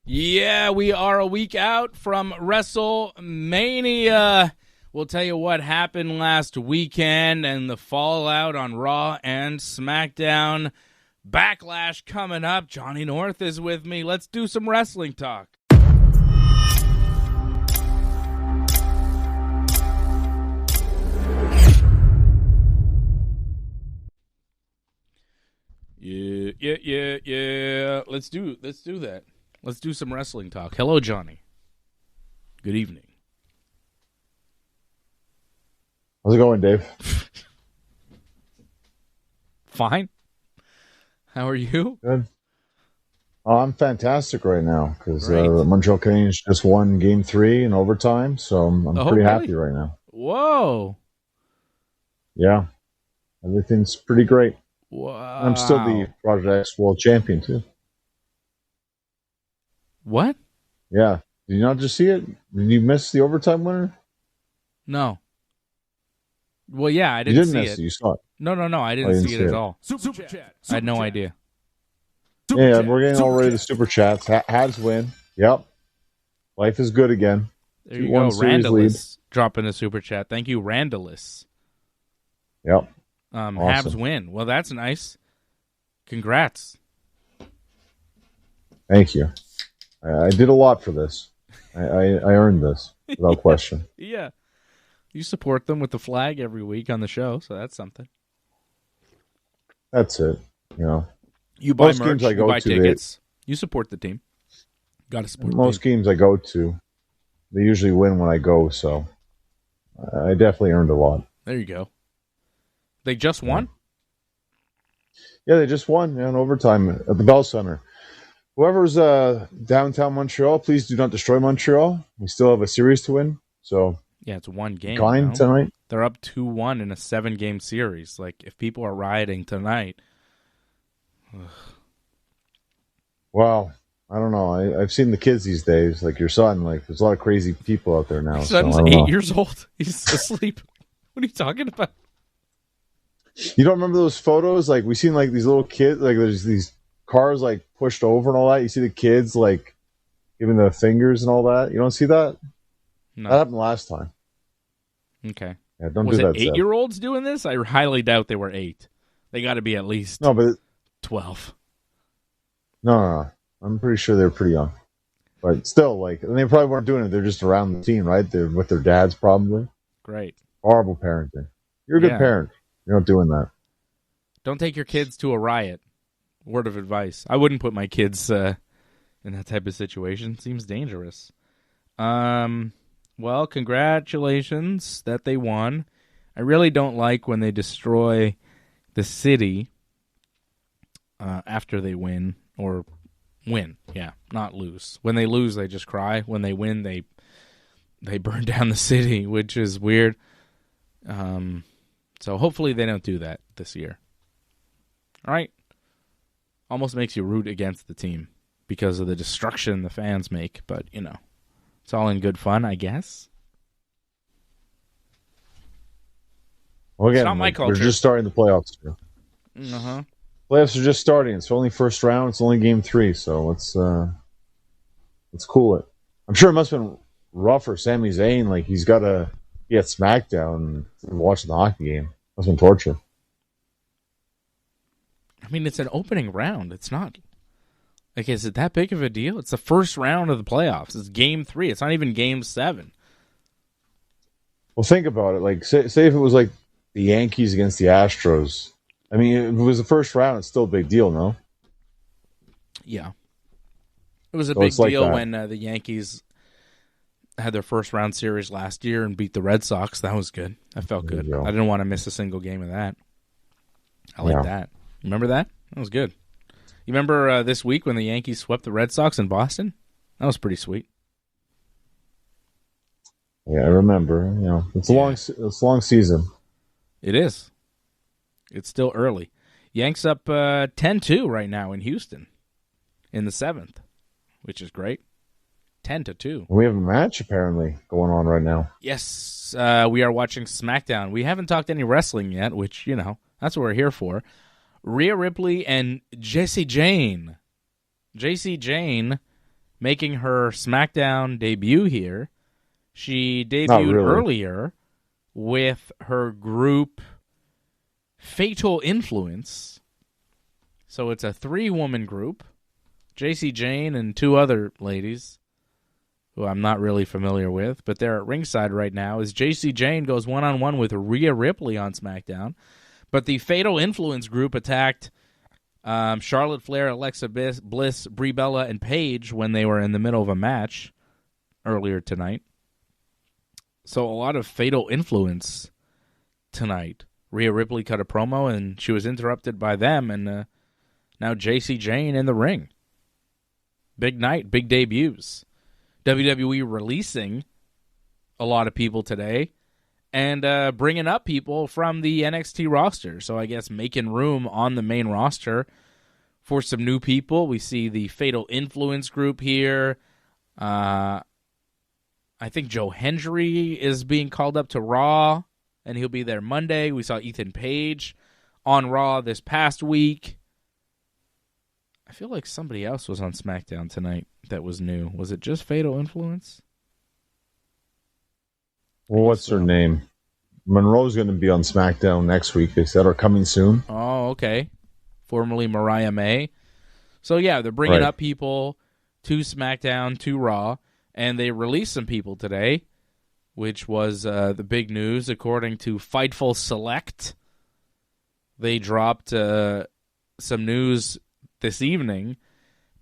Yeah, we are a week out from WrestleMania. We'll tell you what happened last weekend and the fallout on Raw and SmackDown. Backlash coming up. Johnny North is with me. Let's do some wrestling talk. Yeah. Let's do that. Let's do some wrestling talk. Hello, Johnny. Good evening. How's it going, Dave? Fine. How are you? Good. I'm fantastic right now because Montreal Canadiens just won Game 3 in overtime, so I'm pretty happy right now. Whoa. Yeah. Everything's pretty great. Wow. I'm still the Project X World Champion, too. What? Yeah. Did you not just see it? Did you miss the overtime winner? No. Well, yeah, I didn't see miss it. You saw it. No, I didn't see it at all. Super chat. I had no idea. Yeah, we're getting all ready to super chats. Habs win. Yep. Life is good again. There you go. Randallus dropping the super chat. Thank you, Randallus. Yep. Awesome. Habs win. Well, that's nice. Congrats. Thank you. I did a lot for this. I earned this without question. Yeah. You support them with the flag every week on the show, so that's something. That's it. You know, you buy merch, you buy tickets. You support the team. Got to support most games I go to. They usually win when I go, so I definitely earned a lot. There you go. They just won? Yeah, they just won in overtime at the Bell Center. Whoever's downtown Montreal, please do not destroy Montreal. We still have a series to win, so yeah, it's one game. Kind tonight. They're up 2-1 in a 7-game series. Like, if people are rioting tonight. Well, I don't know. I've seen the kids these days, like your son. Like, there's a lot of crazy people out there now. My son's 8 years old. He's asleep. What are you talking about? You don't remember those photos? Like, we seen like these little kids. Like, there's these cars like pushed over and all that. You see the kids like giving the fingers and all that. You don't see that? No. That happened last time. Okay. Yeah, don't Was do it that. 8-year-olds doing this? I highly doubt they were 8. They got to be at least 12. No. I'm pretty sure they're pretty young. But still, like, and they probably weren't doing it. They're just around the team, right? They're with their dads, probably. Great. Horrible parenting. You're a good parent. You're not doing that. Don't take your kids to a riot. Word of advice. I wouldn't put my kids in that type of situation. Seems dangerous. Well, congratulations that they won. I really don't like when they destroy the city after they win, or win. Yeah, not lose. When they lose, they just cry. When they win, they burn down the city, which is weird. So hopefully they don't do that this year. All right? Almost makes you root against the team because of the destruction the fans make, but, you know, it's all in good fun, I guess. Well, again, it's not my culture. They're just starting the playoffs. Uh-huh. Playoffs are just starting. It's only first round. It's only game 3, so let's cool it. I'm sure it must have been rough for Sami Zayn. Like, he's got to be at SmackDown and watching the hockey game. Must have been torture. I mean, it's an opening round. It's not... Like, is it that big of a deal? It's the first round of the playoffs. It's game 3. It's not even game 7. Well, think about it. Like, say if it was like the Yankees against the Astros. I mean, if it was the first round, it's still a big deal, no? Yeah. It was a big deal when the Yankees had their first round series last year and beat the Red Sox. That was good. That felt good. I didn't want to miss a single game of that. I like that. Remember that? That was good. You remember this week when the Yankees swept the Red Sox in Boston? That was pretty sweet. Yeah, I remember. You know, it's a long season. It is. It's still early. Yanks up 10-2 right now in Houston in the 7th, which is great. 10-2. We have a match apparently going on right now. Yes, we are watching SmackDown. We haven't talked any wrestling yet, which, you know, that's what we're here for. Rhea Ripley and Jessie Jane. Jessie Jane making her SmackDown debut here. She debuted earlier with her group Fatal Influence. So it's a 3-woman group. JC Jane and 2 other ladies who I'm not really familiar with, but they're at ringside right now as JC Jane goes one-on-one with Rhea Ripley on SmackDown. But the Fatal Influence group attacked Charlotte Flair, Alexa Bliss, Brie Bella, and Paige when they were in the middle of a match earlier tonight. So a lot of Fatal Influence tonight. Rhea Ripley cut a promo, and she was interrupted by them, and now JC Jane in the ring. Big night, big debuts. WWE releasing a lot of people today and bringing up people from the NXT roster. So I guess making room on the main roster for some new people. We see the Fatal Influence group here. I think Joe Hendry is being called up to Raw, and he'll be there Monday. We saw Ethan Page on Raw this past week. I feel like somebody else was on SmackDown tonight that was new. Was it just Fatal Influence? Well, what's her name? Monroe's going to be on SmackDown next week. They said, or coming soon. Oh, okay. Formerly Mariah May. So, yeah, they're bringing up people to SmackDown, to Raw, and they released some people today, which was the big news. According to Fightful Select, they dropped some news this evening.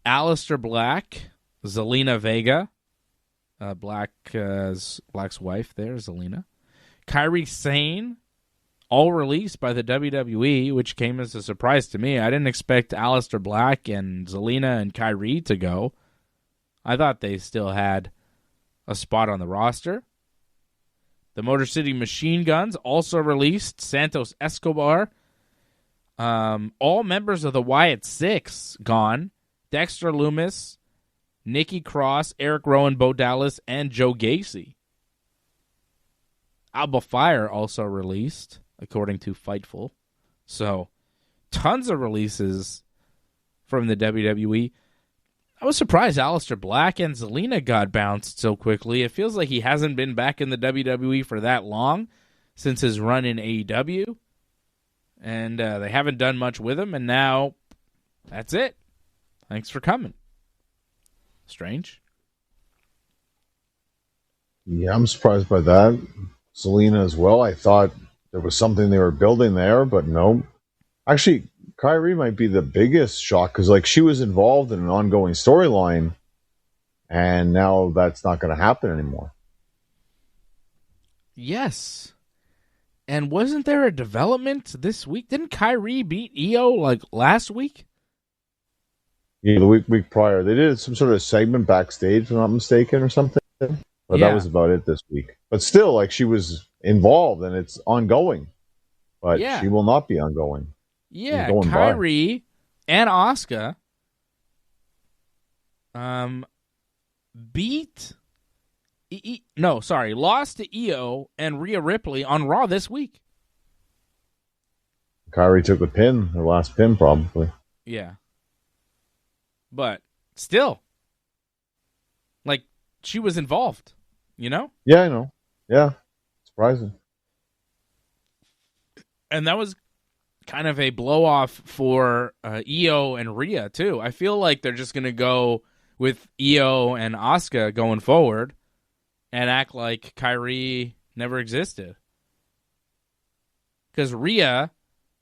Aleister Black, Zelina Vega, Black's wife there, Zelina, Kairi Sane, all released by the WWE, which came as a surprise to me. I didn't expect Aleister Black and Zelina and Kairi to go. I thought they still had a spot on the roster. The Motor City Machine Guns also released. Santos Escobar. All members of the Wyatt Six gone. Dexter Lumis, Nikki Cross, Eric Rowan, Bo Dallas, and Joe Gacy. Alba Fire also released, according to Fightful. So, tons of releases from the WWE. I was surprised Aleister Black and Zelina got bounced so quickly. It feels like he hasn't been back in the WWE for that long since his run in AEW. And they haven't done much with him, and now that's it. Thanks for coming. Strange. Yeah, I'm surprised by that. Zelina as well. I thought there was something they were building there, but no. Actually, Kairi might be the biggest shock because, like, she was involved in an ongoing storyline, and now that's not going to happen anymore. Yes. And wasn't there a development this week? Didn't Kairi beat Io like last week? Yeah, the week prior. They did some sort of segment backstage, if I'm not mistaken, or something. But that was about it this week. But still, like, she was involved, and it's ongoing. But she will not be ongoing. Yeah, Kairi and Asuka lost to Io and Rhea Ripley on Raw this week. Kairi took the pin, her last pin probably. Yeah. But still, like, she was involved, you know? Yeah, I know. Yeah, surprising. And that was kind of a blow-off for Io and Rhea, too. I feel like they're just going to go with Io and Asuka going forward and act like Kairi never existed. Because Rhea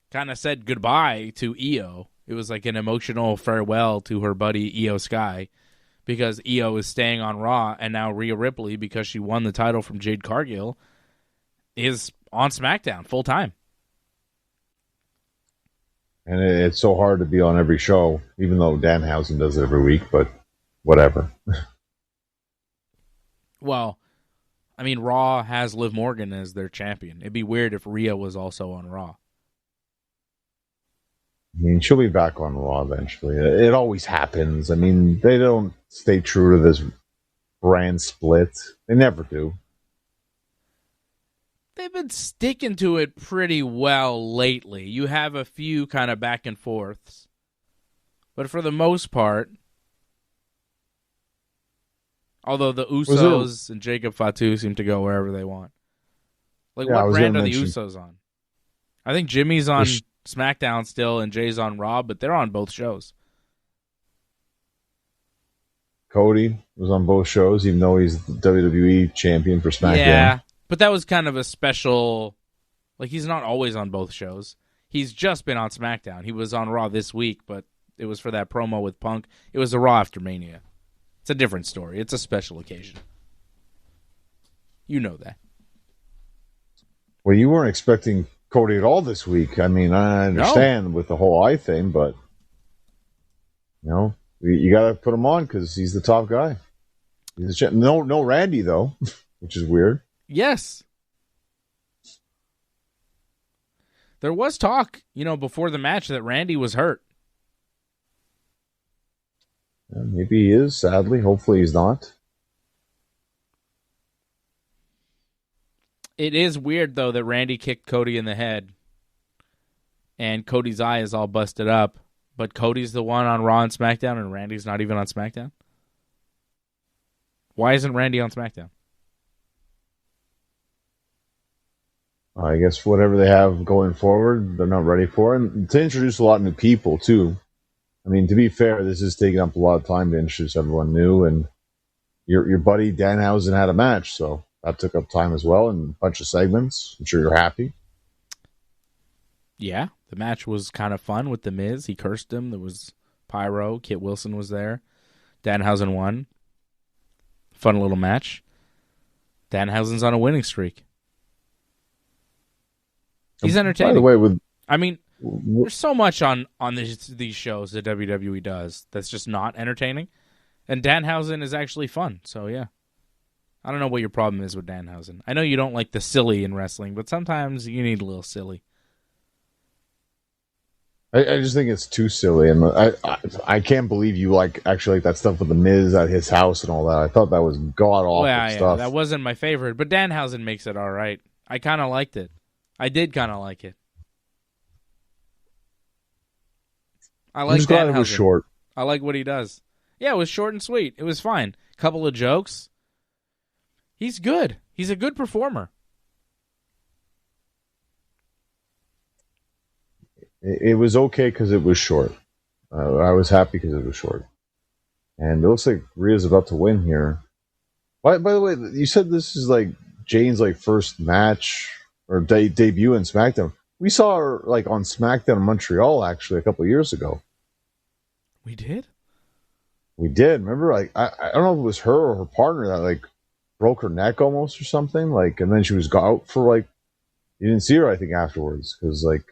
kind of said goodbye to Io. It was like an emotional farewell to her buddy Io Sky because Io is staying on Raw, and now Rhea Ripley, because she won the title from Jade Cargill, is on SmackDown full-time. And it's so hard to be on every show, even though Danhausen does it every week, but whatever. Well, I mean, Raw has Liv Morgan as their champion. It'd be weird if Rhea was also on Raw. I mean, she'll be back on Raw eventually. It always happens. I mean, they don't stay true to this brand split. They never do. They've been sticking to it pretty well lately. You have a few kind of back and forths. But for the most part, Although the Usos and Jacob Fatu seem to go wherever they want. Like, what brand are the Usos on? I think Jimmy's on SmackDown still and Jay's on Raw, but they're on both shows. Cody was on both shows, even though he's the WWE champion for SmackDown. Yeah, but that was kind of a special... Like, he's not always on both shows. He's just been on SmackDown. He was on Raw this week, but it was for that promo with Punk. It was a Raw after Mania. It's a different story. It's a special occasion. You know that. Well, you weren't expecting Cody at all this week. I mean, I understand with the whole eye thing, but you got to put him on because he's the top guy. He's no Randy though, which is weird. Yes. There was talk, before the match that Randy was hurt. Yeah, maybe he is, sadly. Hopefully he's not. It is weird, though, that Randy kicked Cody in the head. And Cody's eye is all busted up. But Cody's the one on Raw and SmackDown, and Randy's not even on SmackDown? Why isn't Randy on SmackDown? I guess whatever they have going forward, they're not ready for. And to introduce a lot of new people, too. I mean, to be fair, this is taking up a lot of time to introduce everyone new. And your buddy Danhausen had a match, so that took up time as well and a bunch of segments. I'm sure you're happy. Yeah, the match was kind of fun with The Miz. He cursed him. There was pyro. Kit Wilson was there. Danhausen won. Fun little match. Danhausen's on a winning streak. He's entertaining. By the way, there's so much on these shows that WWE does that's just not entertaining. And Danhausen is actually fun, so yeah. I don't know what your problem is with Danhausen. I know you don't like the silly in wrestling, but sometimes you need a little silly. I just think it's too silly, and I can't believe you actually like that stuff with The Miz at his house and all that. I thought that was god-awful stuff. Yeah, that wasn't my favorite, but Danhausen makes it all right. I kind of liked it. I did kind of like it. I like glad it was short. I like what he does. Yeah, it was short and sweet. It was fine. Couple of jokes. He's good. He's a good performer. It was okay because it was short. I was happy because it was short. And it looks like Rhea's about to win here. By the way, you said this is like Jane's first match or debut in SmackDown. We saw her on SmackDown in Montreal actually a couple of years ago. We did? We did. Remember, I don't know if it was her or her partner that broke her neck almost or something. And then she was out for you didn't see her, I think, afterwards because it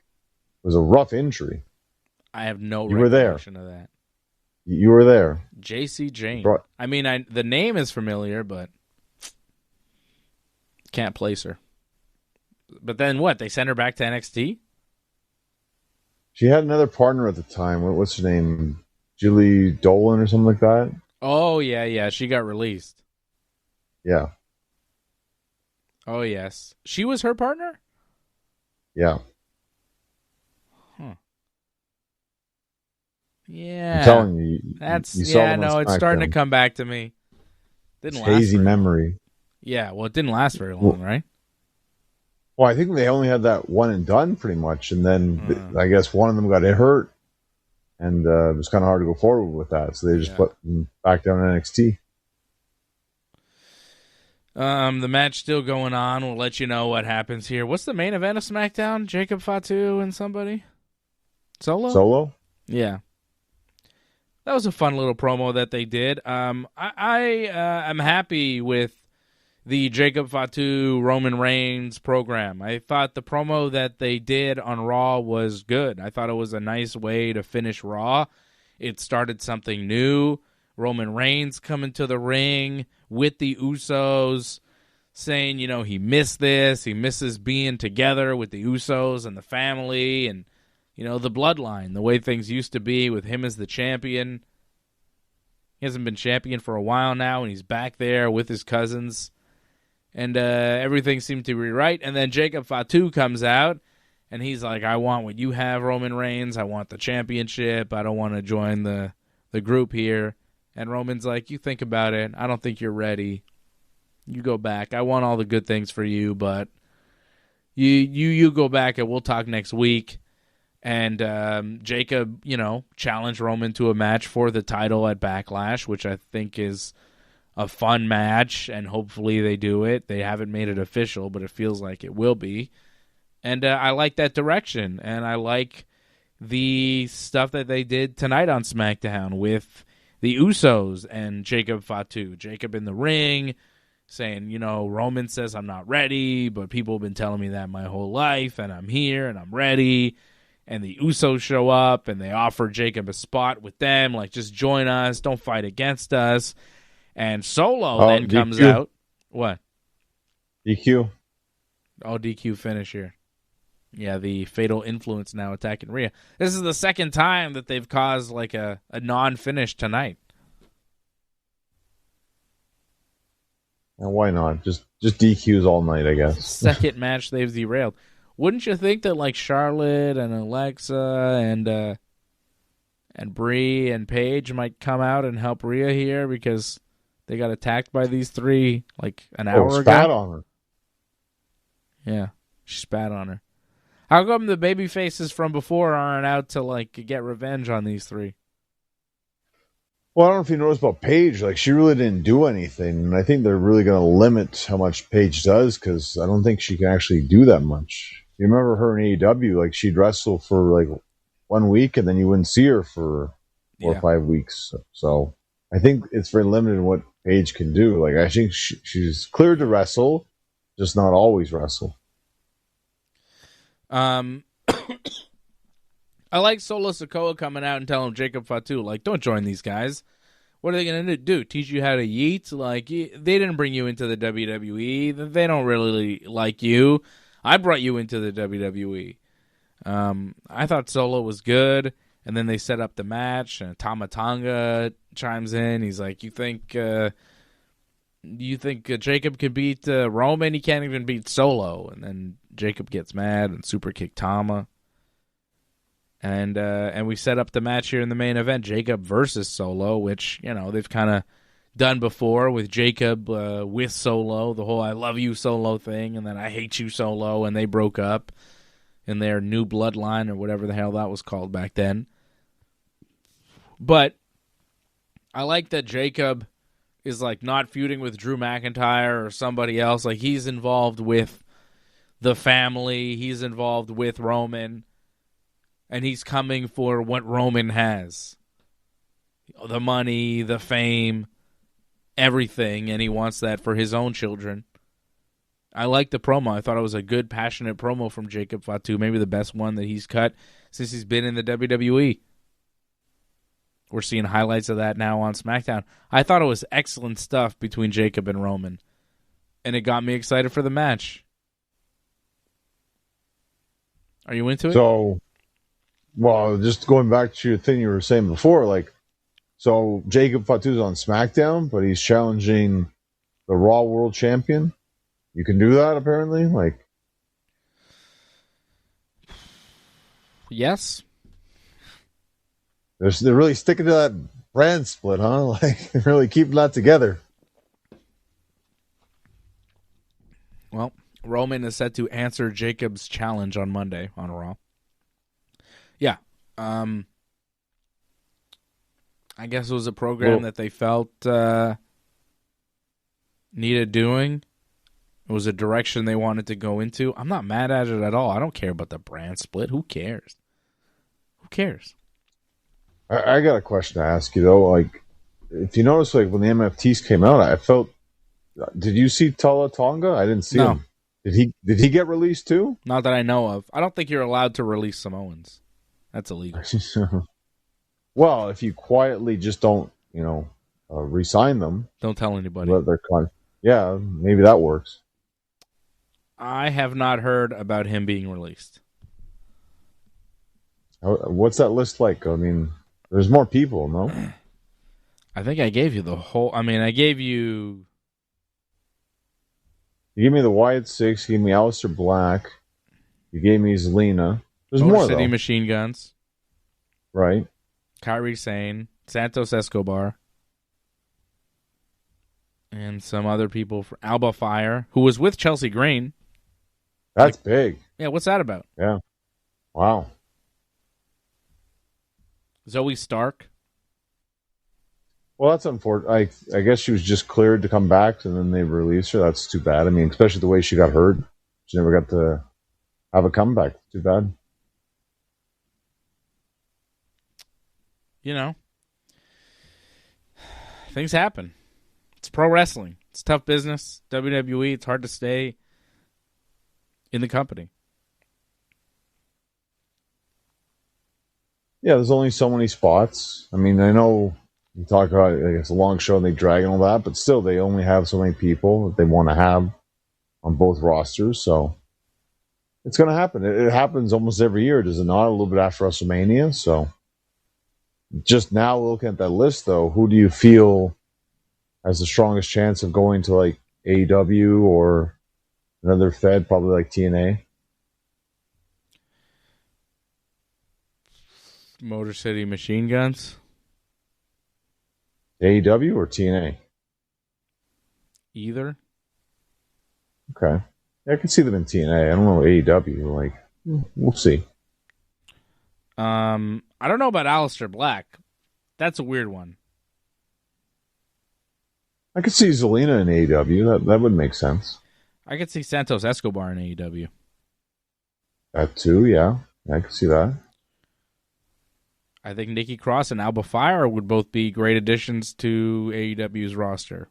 was a rough injury. I have no recollection of that. You were there. JC Jane. The name is familiar, but can't place her. But then what? They sent her back to NXT? She had another partner at the time. What's her name? Julie Dolan or something like that? Oh, yeah. She got released. Yeah. Oh, yes. She was her partner? Yeah. Huh. Yeah. I'm telling you. It's starting to come back to me. Didn't last hazy memory. Yeah, well, it didn't last very long, right? Well, I think they only had that one and done pretty much, and then I guess one of them got hurt, and it was kind of hard to go forward with that, so they just put them back down to NXT. The match still going on. We'll let you know what happens here. What's the main event of SmackDown? Jacob Fatu and somebody? Solo? Yeah. That was a fun little promo that they did. I am happy with the Jacob Fatu Roman Reigns program. I thought the promo that they did on Raw was good. I thought it was a nice way to finish Raw. It started something new. Roman Reigns coming to the ring with the Usos, saying, he missed this. He misses being together with the Usos and the family and, the bloodline, the way things used to be with him as the champion. He hasn't been champion for a while now, and he's back there with his cousins. And everything seemed to be right. And then Jacob Fatu comes out, and he's like, I want what you have, Roman Reigns. I want the championship. I don't want to join the group here. And Roman's like, you think about it. I don't think you're ready. You go back. I want all the good things for you, but you go back and we'll talk next week. And Jacob, challenged Roman to a match for the title at Backlash, which I think is a fun match, and hopefully they do it. They haven't made it official, but it feels like it will be. And I like that direction, and I like the stuff that they did tonight on SmackDown with the Usos and Jacob Fatu. Jacob in the ring saying, Roman says I'm not ready, but people have been telling me that my whole life, and I'm here, and I'm ready. And the Usos show up, and they offer Jacob a spot with them, like, just join us, don't fight against us. And Solo then comes out. What? DQ. Oh, DQ finish here. Yeah, the Fatal Influence now attacking Rhea. This is the second time that they've caused like a non-finish tonight. And why not? Just DQs all night, I guess. Second match they've derailed. Wouldn't you think that like Charlotte and Alexa and Brie and Paige might come out and help Rhea here because they got attacked by these three like an hour ago? Spat on her. Yeah, she spat on her. How come the baby faces from before aren't out to like get revenge on these three? Well, I don't know if you noticed about Paige. Like, she really didn't do anything, and I think they're really going to limit how much Paige does because I don't think she can actually do that much. You remember her in AEW? Like, she'd wrestle for like 1 week, and then you wouldn't see her for 4 or 5 weeks. So I think it's very limited in what Paige can do. Like, I think she's cleared to wrestle, just not always wrestle. I like Solo Sikoa coming out and telling Jacob Fatu, like, don't join these guys. What are they going to do? Teach you how to yeet? Like, they didn't bring you into the WWE. They don't really like you. I brought you into the WWE. I thought Solo was good, and then they set up the match, and Tama Tonga chimes in. He's like, you think Jacob can beat Roman? He can't even beat Solo. And then Jacob gets mad and super kick Tama. And we set up the match here in the main event, Jacob versus Solo, which, they've kind of done before with Jacob with Solo, the whole I love you Solo thing, and then I hate you Solo, and they broke up in their new bloodline or whatever the hell that was called back then. But I like that Jacob is like not feuding with Drew McIntyre or somebody else. Like, he's involved with the family, he's involved with Roman, and he's coming for what Roman has. The money, the fame, everything, and he wants that for his own children. I like the promo. I thought it was a good, passionate promo from Jacob Fatu, maybe the best one that he's cut since he's been in the WWE. We're seeing highlights of that now on SmackDown. I thought it was excellent stuff between Jacob and Roman, and it got me excited for the match. Are you into it? So, well, just going back to your thing you were saying before, like, so Jacob Fatu's on SmackDown, but he's challenging the Raw World Champion. You can do that, apparently? Like, yes. They're really sticking to that brand split, huh? Like, really keeping that together. Well, Roman is set to answer Jacob's challenge on Monday on Raw. Yeah. I guess it was a program that they felt needed doing. It was a direction they wanted to go into. I'm not mad at it at all. I don't care about the brand split. Who cares? Who cares? I got a question to ask you, though. Like, if you notice, like, when the MFTs came out, I felt... Did you see Tama Tonga? I didn't see him. Did he get released, too? Not that I know of. I don't think you're allowed to release Samoans. That's illegal. Well, if you quietly just don't, re-sign them. Don't tell anybody. Yeah, maybe that works. I have not heard about him being released. What's that list like? I mean, there's more people, no? I think I gave you the whole... I mean, I gave you... You gave me the Wyatt Six, you gave me Aleister Black, you gave me Zelina. There's Motor more, City though. Machine Guns. Right. Kairi Sane, Santos Escobar. And some other people for Alba Fire, who was with Chelsea Green. That's big. Yeah, what's that about? Yeah. Wow. Zoe Stark. Well, that's unfortunate. I guess she was just cleared to come back, and then they released her. That's too bad. I mean, especially the way she got hurt. She never got to have a comeback. Too bad. You know, things happen. It's pro wrestling. It's tough business. WWE, it's hard to stay in the company. Yeah, there's only so many spots. I mean, I know you talk about it's a long show and they drag and all that, but still, they only have so many people that they want to have on both rosters. So it's going to happen. It happens almost every year, does it not? A little bit after WrestleMania. So just now looking at that list, though, who do you feel has the strongest chance of going to like AEW or another Fed, probably like TNA? Motor City Machine Guns. AEW or TNA? Either. Okay. Yeah, I can see them in TNA. I don't know AEW. Like, we'll see. I don't know about Aleister Black. That's a weird one. I could see Zelina in AEW. That would make sense. I could see Santos Escobar in AEW. That too, yeah. I could see that. I think Nikki Cross and Alba Fire would both be great additions to AEW's roster.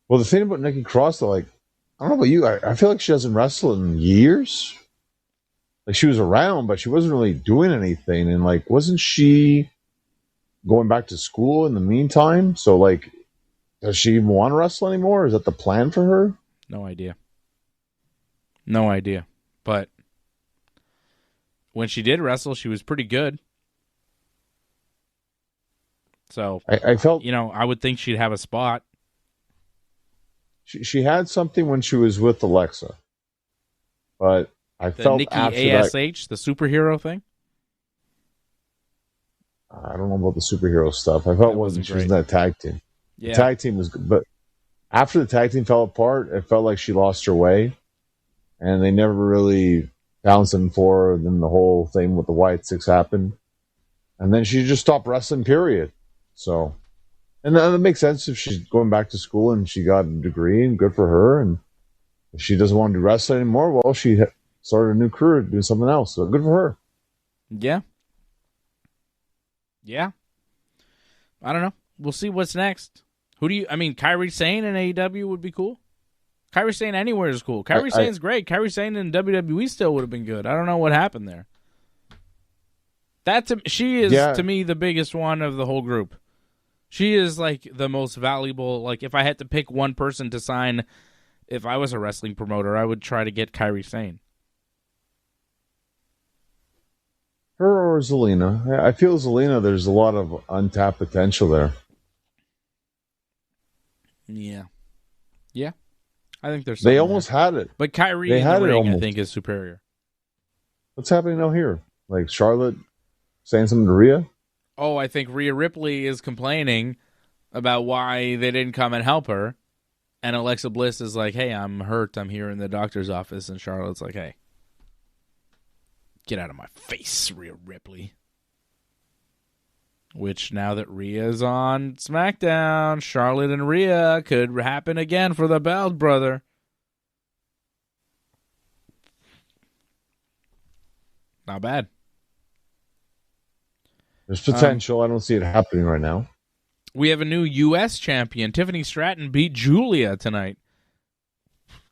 Well, the thing about Nikki Cross, though, like, I don't know about you, I feel like she hasn't wrestled in years. Like, she was around, but she wasn't really doing anything. And, like, wasn't she going back to school in the meantime? So, like, does she even want to wrestle anymore? Is that the plan for her? No idea. No idea. But when she did wrestle, she was pretty good. So, I felt... I would think she'd have a spot. She had something when she was with Alexa. But I felt Nikki after ASH, that... the superhero thing? I don't know about the superhero stuff. I felt when she was in that tag team. Yeah. The tag team was good. But after the tag team fell apart, it felt like she lost her way. And they never really found something for her. And then the whole thing with the White Six happened. And then she just stopped wrestling, period. So, and that makes sense if she's going back to school and she got a degree, and good for her. And if she doesn't want to do wrestling anymore, well, she started a new career doing something else. So good for her. Yeah. Yeah. I don't know. We'll see what's next. Kairi Sane in AEW would be cool. Kairi Sane anywhere is cool. Kairi Sane's great. Kairi Sane in WWE still would have been good. I don't know what happened there. She is, to me, the biggest one of the whole group. She is, like, the most valuable. Like, if I had to pick one person to sign, if I was a wrestling promoter, I would try to get Kairi Sane. Her or Zelina. I feel Zelina, there's a lot of untapped potential there. Yeah. Yeah. I think there's They almost had it. But Kairi in the ring, I think, is superior. What's happening now here? Like, Charlotte saying something to Rhea? Oh, I think Rhea Ripley is complaining about why they didn't come and help her. And Alexa Bliss is like, hey, I'm hurt. I'm here in the doctor's office. And Charlotte's like, hey, get out of my face, Rhea Ripley. Which, now that Rhea's on SmackDown, Charlotte and Rhea could happen again for the belt, brother. Not bad. There's potential. I don't see it happening right now. We have a new U.S. champion. Tiffany Stratton beat Julia tonight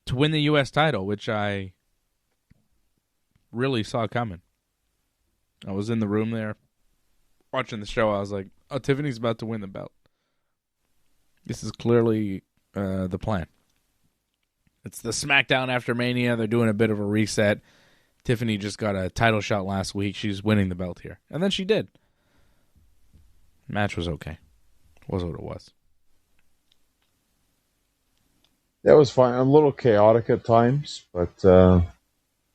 to win the U.S. title, which I really saw coming. I was in the room there watching the show. I was like, oh, Tiffany's about to win the belt. This is clearly the plan. It's the SmackDown after Mania. They're doing a bit of a reset. Tiffany just got a title shot last week. She's winning the belt here. And then she did. Match was okay. Was what it was. That was fine. A little chaotic at times, but there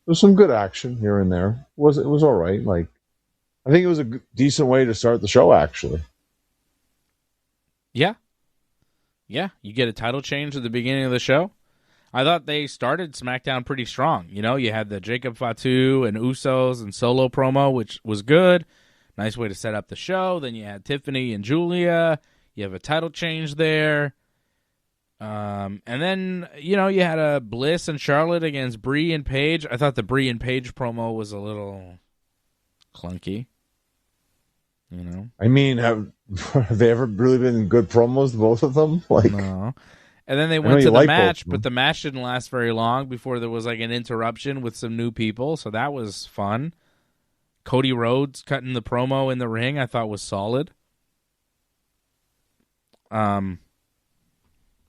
was some good action here and there. It was all right. Like, I think it was a decent way to start the show, actually. Yeah. Yeah, you get a title change at the beginning of the show. I thought they started SmackDown pretty strong. You know, you had the Jacob Fatu and Usos and Solo promo, which was good. Nice way to set up the show. Then you had Tiffany and Julia. You have a title change there. And then, you know, you had a Bliss and Charlotte against Brie and Paige. I thought the Brie and Paige promo was a little clunky. You know? I mean, have they ever really been good promos, both of them? Like, no. And then they went to the match, but the match didn't last very long before there was like an interruption with some new people, so that was fun. Cody Rhodes cutting the promo in the ring I thought was solid. You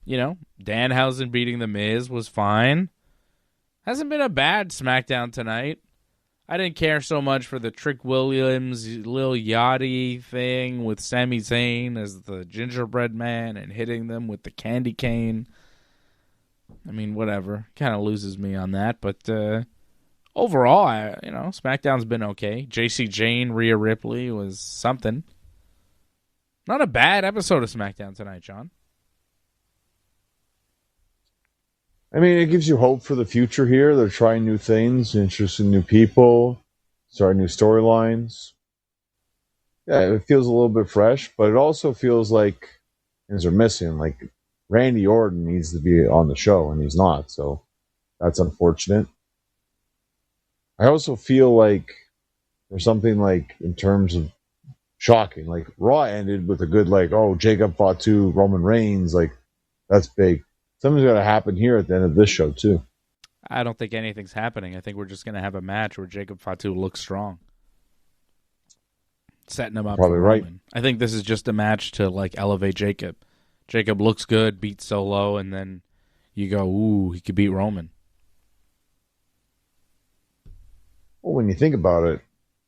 know, Danhausen beating The Miz was fine. Hasn't been a bad SmackDown tonight. I didn't care so much for the Trick Williams, Lil Yachty thing with Sami Zayn as the gingerbread man and hitting them with the candy cane. I mean, whatever. Kind of loses me on that. But overall, SmackDown's been okay. JC Jane, Rhea Ripley was something. Not a bad episode of SmackDown tonight, John. I mean, it gives you hope for the future here. They're trying new things, introducing new people, starting new storylines. Yeah, it feels a little bit fresh, but it also feels like things are missing. Like, Randy Orton needs to be on the show, and he's not, so that's unfortunate. I also feel like there's something, like, in terms of shocking. Like, Raw ended with a good, like, oh, Jacob Fatu, Roman Reigns, like, that's big. Something's going to happen here at the end of this show, too. I don't think anything's happening. I think we're just going to have a match where Jacob Fatu looks strong. Setting him up Probably for right. Roman. I think this is just a match to, like, elevate Jacob. Jacob looks good, beats Solo, and then you go, ooh, he could beat Roman. Well, when you think about it,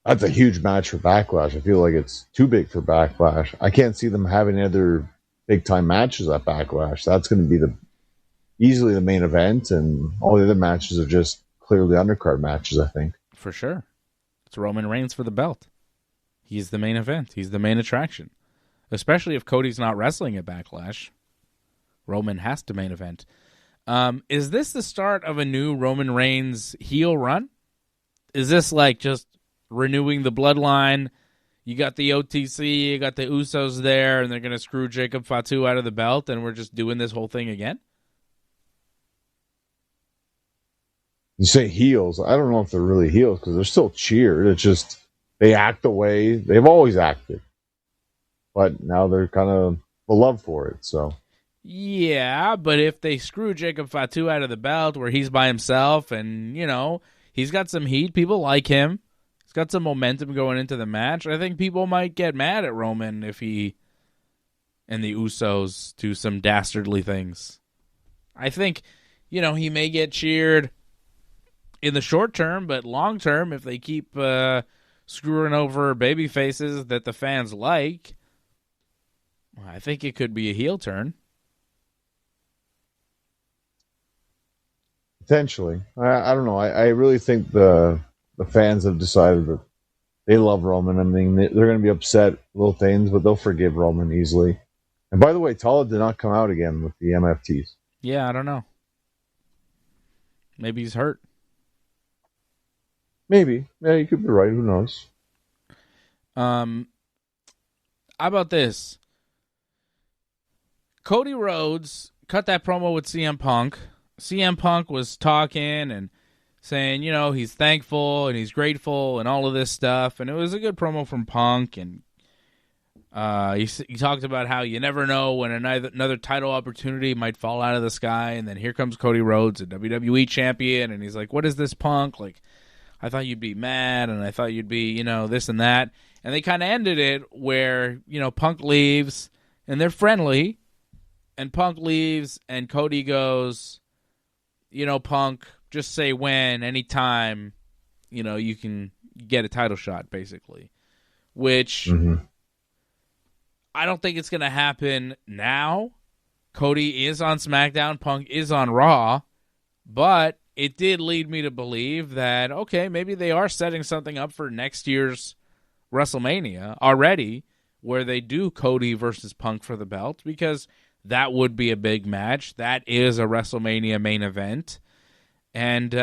that's a huge match for Backlash. I feel like it's too big for Backlash. I can't see them having other big-time matches at Backlash. That's going to be easily the main event, and all the other matches are just clearly undercard matches, I think. For sure. It's Roman Reigns for the belt. He's the main event. He's the main attraction. Especially if Cody's not wrestling at Backlash. Roman has to main event. Is this the start of a new Roman Reigns heel run? Is this like just renewing the bloodline? You got the OTC, you got the Usos there, and they're going to screw Jacob Fatu out of the belt, and we're just doing this whole thing again? You say heels. I don't know if they're really heels because they're still cheered. It's just they act the way they've always acted. But now they're kind of beloved for it. So yeah, but if they screw Jacob Fatu out of the belt where he's by himself and, you know, he's got some heat, people like him, he's got some momentum going into the match, I think people might get mad at Roman if he and the Usos do some dastardly things. I think, you know, he may get cheered in the short term, but long term, if they keep screwing over baby faces that the fans like, I think it could be a heel turn. Potentially. I don't know. I really think the fans have decided that they love Roman. I mean, they're going to be upset little things, but they'll forgive Roman easily. And by the way, Tala did not come out again with the MFTs. Yeah, I don't know. Maybe he's hurt. Maybe. Yeah, you could be right. Who knows? How about this? Cody Rhodes cut that promo with CM Punk. CM Punk was talking and saying, you know, he's thankful and he's grateful and all of this stuff. And it was a good promo from Punk. And he talked about how you never know when another title opportunity might fall out of the sky. And then here comes Cody Rhodes, a WWE champion. And he's like, what is this, Punk? Like, I thought you'd be mad, and I thought you'd be, you know, this and that. And they kind of ended it where, you know, Punk leaves, and they're friendly. And Punk leaves, and Cody goes, you know, Punk, just say when, anytime, you know, you can get a title shot, basically. Which I don't think it's going to happen now. Cody is on SmackDown, Punk is on Raw, but it did lead me to believe that, okay, maybe they are setting something up for next year's WrestleMania already, where they do Cody versus Punk for the belt, because that would be a big match. That is a WrestleMania main event. And,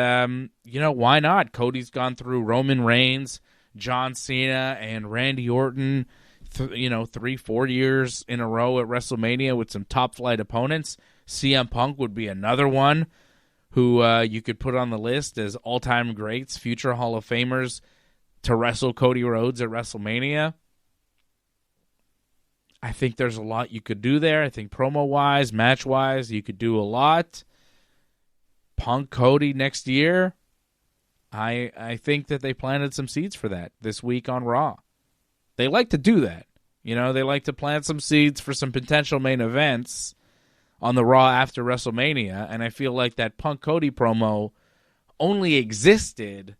why not? Cody's gone through Roman Reigns, John Cena, and Randy Orton, 3-4 years in a row at WrestleMania with some top-flight opponents. CM Punk would be another one who you could put on the list as all-time greats, future Hall of Famers, to wrestle Cody Rhodes at WrestleMania. I think there's a lot you could do there. I think promo-wise, match-wise, you could do a lot. Punk Cody next year, I think that they planted some seeds for that this week on Raw. They like to do that. They like to plant some seeds for some potential main events on the Raw after WrestleMania, and I feel like that Punk Cody promo only existed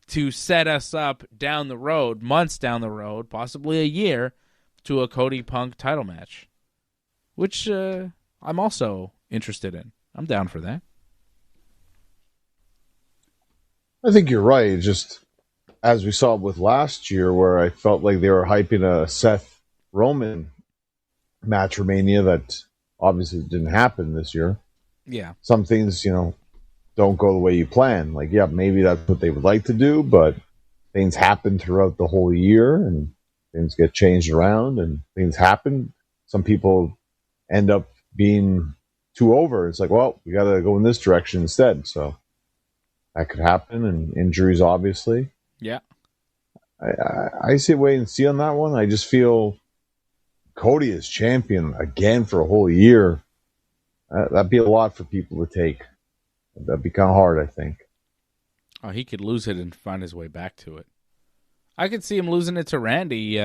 to set us up down the road, months down the road, possibly a year, to a Cody Punk title match, which I'm also interested in. I'm down for that. I think you're right. Just as we saw with last year, where I felt like they were hyping a Seth Roman match for Mania that obviously didn't happen this year. Yeah. Some things, don't go the way you plan. Like, yeah, maybe that's what they would like to do, but things happen throughout the whole year and things get changed around and things happen. Some people end up being too over. It's like, well, we got to go in this direction instead. So that could happen, and injuries, obviously. Yeah. I say wait and see on that one. I just feel Cody is champion again for a whole year. That'd be a lot for people to take. That'd be kind of hard, I think. Oh, he could lose it and find his way back to it. I could see him losing it to Randy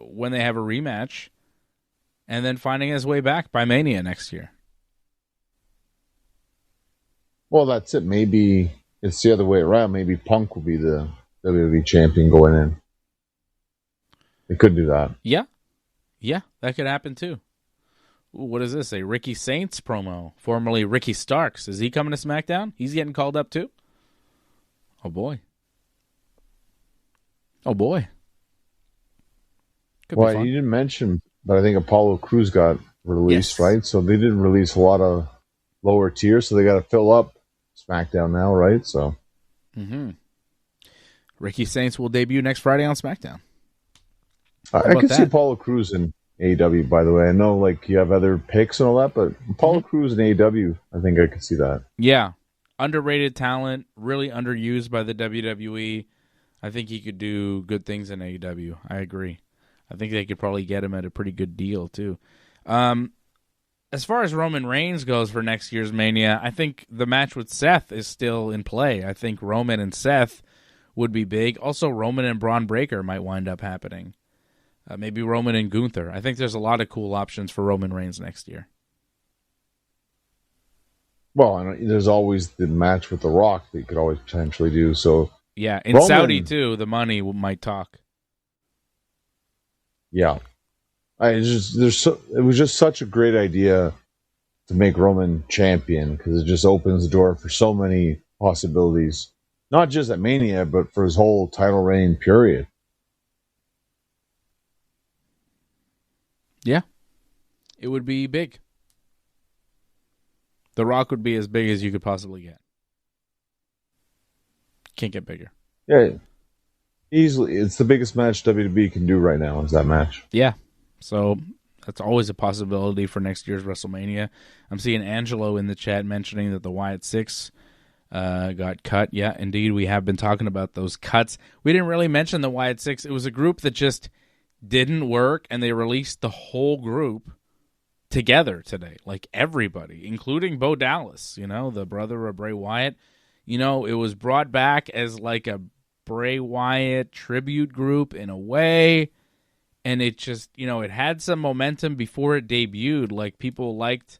when they have a rematch and then finding his way back by Mania next year. Well, that's it. Maybe it's the other way around. Maybe Punk will be the WWE champion going in. They could do that. Yeah. Yeah, that could happen too. Ooh, what is this? A Ricky Saints promo, formerly Ricky Starks. Is he coming to SmackDown? He's getting called up too? Oh, boy. Oh, boy. Could be fun. You didn't mention, but I think Apollo Crews got released, yes. Right? So they didn't release a lot of lower tiers, so they got to fill up SmackDown now, right? So, Ricky Saints will debut next Friday on SmackDown. I can see Apollo Crews in AEW, by the way. I know like you have other picks and all that, but Apollo Crews in AEW, I think I could see that. Yeah. Underrated talent, really underused by the WWE. I think he could do good things in AEW. I agree. I think they could probably get him at a pretty good deal, too. As far as Roman Reigns goes for next year's Mania, I think the match with Seth is still in play. I think Roman and Seth would be big. Also, Roman and Braun Breaker might wind up happening. Maybe Roman and Gunther. I think there's a lot of cool options for Roman Reigns next year. Well, there's always the match with The Rock that you could always potentially do. So yeah, in Roman, Saudi too, the money might talk. Yeah, it was just such a great idea to make Roman champion because it just opens the door for so many possibilities, not just at Mania, but for his whole title reign period. Yeah, it would be big. The Rock would be as big as you could possibly get. Can't get bigger. Yeah, easily. It's the biggest match WWE can do right now is that match. Yeah, so that's always a possibility for next year's WrestleMania. I'm seeing Angelo in the chat mentioning that the Wyatt Six got cut. Yeah, indeed, we have been talking about those cuts. We didn't really mention the Wyatt Six. It was a group that just didn't work, and they released the whole group together today, like everybody, including Bo Dallas, the brother of Bray Wyatt. It was brought back as like a Bray Wyatt tribute group in a way, and it just, it had some momentum before it debuted. Like, people liked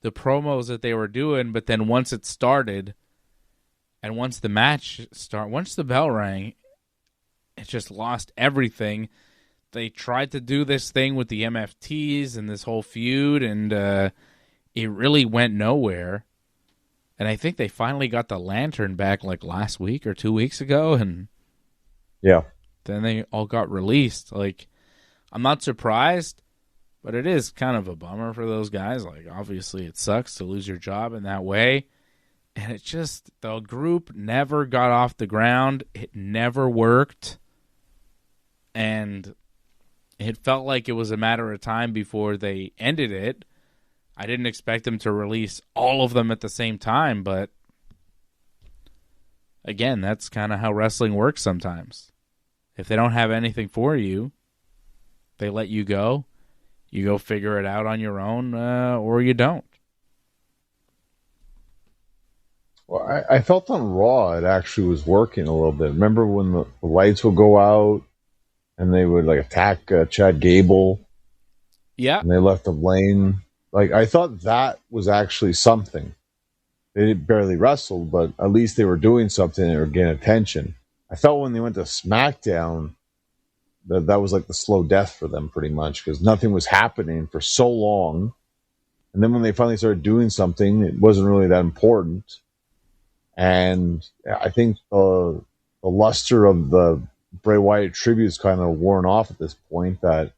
the promos that they were doing, but then once it started, and once the match once the bell rang, it just lost everything. They tried to do this thing with the MFTs and this whole feud, and it really went nowhere. And I think they finally got the lantern back like last week or 2 weeks ago, and yeah, then they all got released. Like, I'm not surprised, But it is kind of a bummer for those guys. Like, obviously, it sucks to lose your job in that way. And it just, the group never got off the ground. It never worked. And it felt like it was a matter of time before they ended it. I didn't expect them to release all of them at the same time, but again, that's kind of how wrestling works sometimes. If they don't have anything for you, they let you go. You go figure it out on your own, or you don't. Well, I felt on Raw it actually was working a little bit. Remember when the lights would go out and they would like attack Chad Gable? Yeah. And they left the lane. Like, I thought that was actually something. They barely wrestled, but at least they were doing something and they were getting attention. I felt when they went to SmackDown that was like the slow death for them pretty much because nothing was happening for so long. And then when they finally started doing something, it wasn't really that important. And I think the luster of the Bray Wyatt tribute is kind of worn off at this point that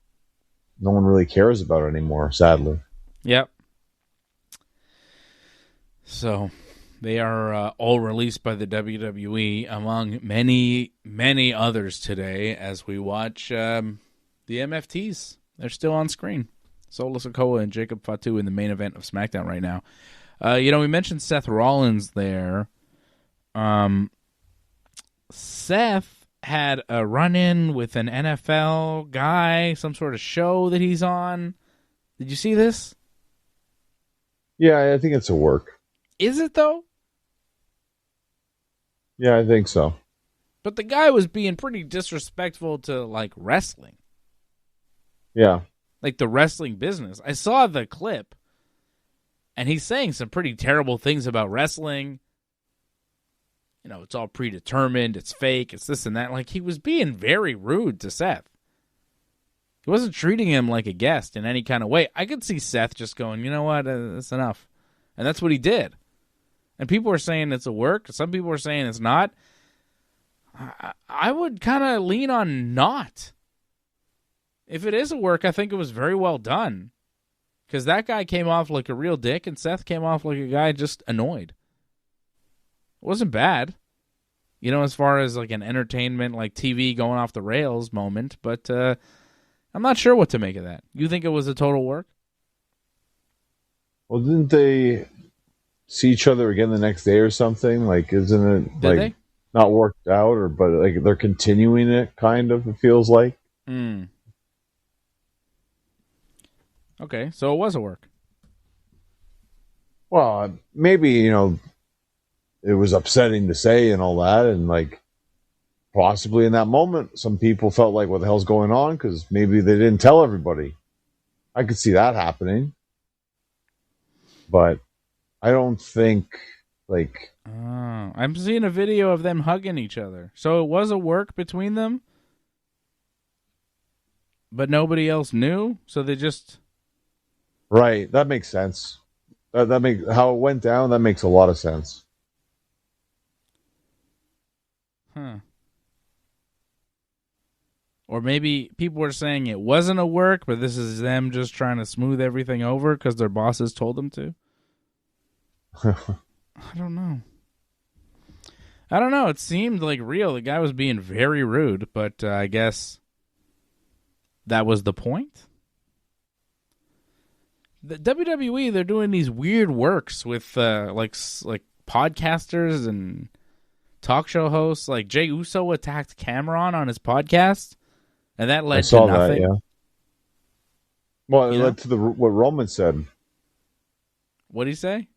no one really cares about it anymore, sadly. Yep. So they are all released by the WWE among many, many others today as we watch the MFTs. They're still on screen. Solo Sikoa and Jacob Fatu in the main event of SmackDown right now. We mentioned Seth Rollins there. Seth had a run-in with an NFL guy, some sort of show that he's on. Did you see this? Yeah, I think it's a work. Is it, though? Yeah, I think so. But the guy was being pretty disrespectful to, like, wrestling. Yeah. Like, the wrestling business. I saw the clip, and he's saying some pretty terrible things about wrestling. You know, it's all predetermined, it's fake, it's this and that. Like, he was being very rude to Seth. He wasn't treating him like a guest in any kind of way. I could see Seth just going, you know what, that's enough. And that's what he did. And people are saying it's a work. Some people are saying it's not. I would kind of lean on not. If it is a work, I think it was very well done. Because that guy came off like a real dick, and Seth came off like a guy just annoyed. It wasn't bad. You know, as far as like an entertainment, like TV going off the rails moment. But I'm not sure what to make of that. You think it was a total work? Well, didn't they see each other again the next day or something? Like, isn't it Did they? Not worked out, but like they're continuing it? Kind of, it feels like. Okay, so it was a work. Well, maybe it was upsetting to say and all that, and like possibly in that moment, some people felt like, "What the hell's going on?" Because maybe they didn't tell everybody. I could see that happening. But I don't think, like... I'm seeing a video of them hugging each other. So it was a work between them? But nobody else knew? So they just... Right, that makes sense. That makes how it went down, that makes a lot of sense. Huh. Or maybe people were saying it wasn't a work, but this is them just trying to smooth everything over because their bosses told them to. I don't know. It seemed like real. The guy was being very rude, but I guess that was the point. The WWE, they're doing these weird works with like podcasters and talk show hosts. Like Jey Uso attacked Cameron on his podcast. And that led to nothing. That, yeah. Well, it led to what Roman said. What did he say?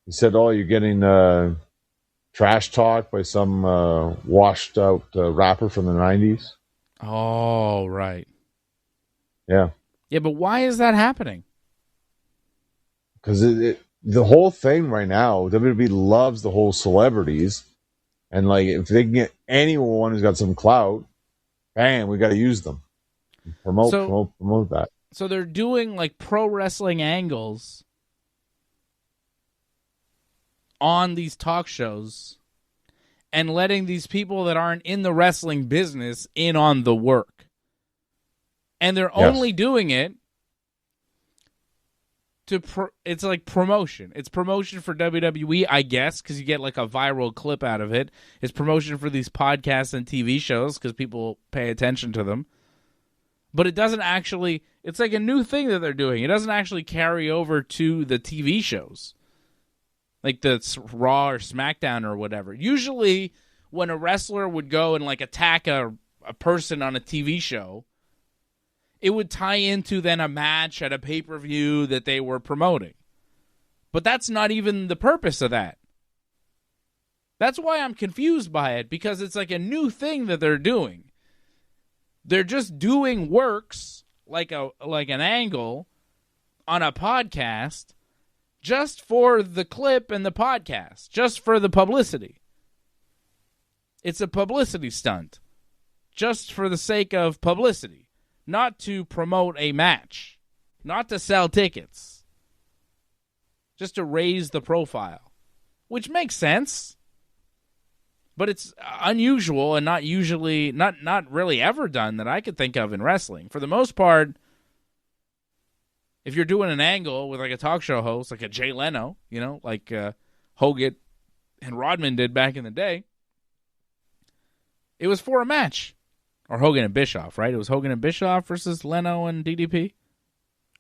He said, "Oh, you're getting trash talk by some washed out rapper from the '90s." Oh, right. Yeah. Yeah, but why is that happening? Because the whole thing right now, WWE loves the whole celebrities, and like if they can get anyone who's got some clout. Bam, we got to use them. Promote that. So they're doing like pro wrestling angles on these talk shows and letting these people that aren't in the wrestling business in on the work. And they're only doing it it's like promotion. It's promotion for WWE, I guess, because you get like a viral clip out of it. It's promotion for these podcasts and TV shows because people pay attention to them. But it doesn't actually, it's like a new thing that they're doing. It doesn't actually carry over to the TV shows. Like the Raw or SmackDown or whatever. Usually when a wrestler would go and like attack a person on a TV show, it would tie into then a match at a pay-per-view that they were promoting. But that's not even the purpose of that. That's why I'm confused by it, because it's like a new thing that they're doing. They're just doing works like an angle on a podcast just for the clip and the podcast, just for the publicity. It's a publicity stunt, just for the sake of publicity. Not to promote a match. Not to sell tickets. Just to raise the profile. Which makes sense. But it's unusual and not really ever done that I could think of in wrestling. For the most part, if you're doing an angle with like a talk show host, like a Jay Leno, like Hogan and Rodman did back in the day, it was for a match. Or Hogan and Bischoff, right? It was Hogan and Bischoff versus Leno and DDP?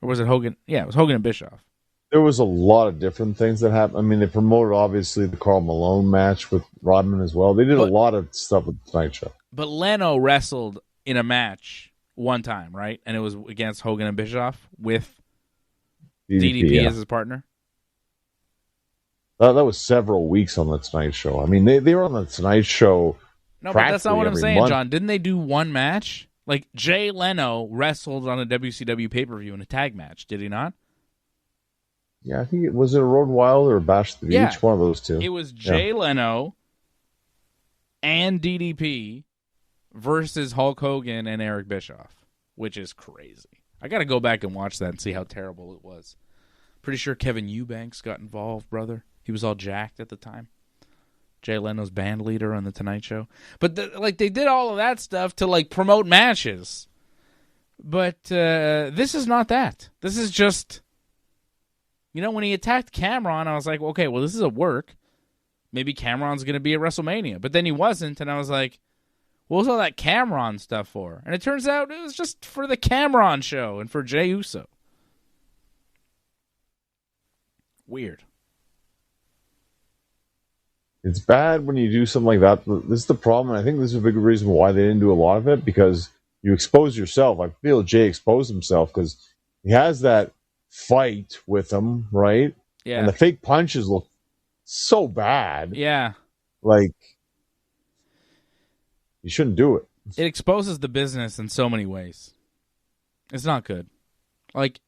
Or was it Hogan? Yeah, it was Hogan and Bischoff. There was a lot of different things that happened. I mean, they promoted, obviously, the Karl Malone match with Rodman as well. They did a lot of stuff with the Tonight Show. But Leno wrestled in a match one time, right? And it was against Hogan and Bischoff with DDP as his partner? That was several weeks on the Tonight Show. I mean, they were on the Tonight Show. No, but that's not what I'm saying, John. Didn't they do one match? Like, Jay Leno wrestled on a WCW pay-per-view in a tag match, did he not? Yeah, I think it was a Road Wild or a Bash to the Beach, one of those two. It was Jay Leno and DDP versus Hulk Hogan and Eric Bischoff, which is crazy. I got to go back and watch that and see how terrible it was. Pretty sure Kevin Eubanks got involved, brother. He was all jacked at the time. Jay Leno's band leader on The Tonight Show. But they did all of that stuff to promote matches. But this is not that. This is just, when he attacked Cameron, I was like, okay, well, this is a work. Maybe Cameron's going to be at WrestleMania. But then he wasn't, and I was like, what was all that Cameron stuff for? And it turns out it was just for the Cameron show and for Jey Uso. Weird. It's bad when you do something like that. This is the problem. And I think this is a big reason why they didn't do a lot of it, because you expose yourself. I feel Jay exposed himself because he has that fight with him, right? Yeah. And the fake punches look so bad. Yeah. You shouldn't do it. It exposes the business in so many ways. It's not good.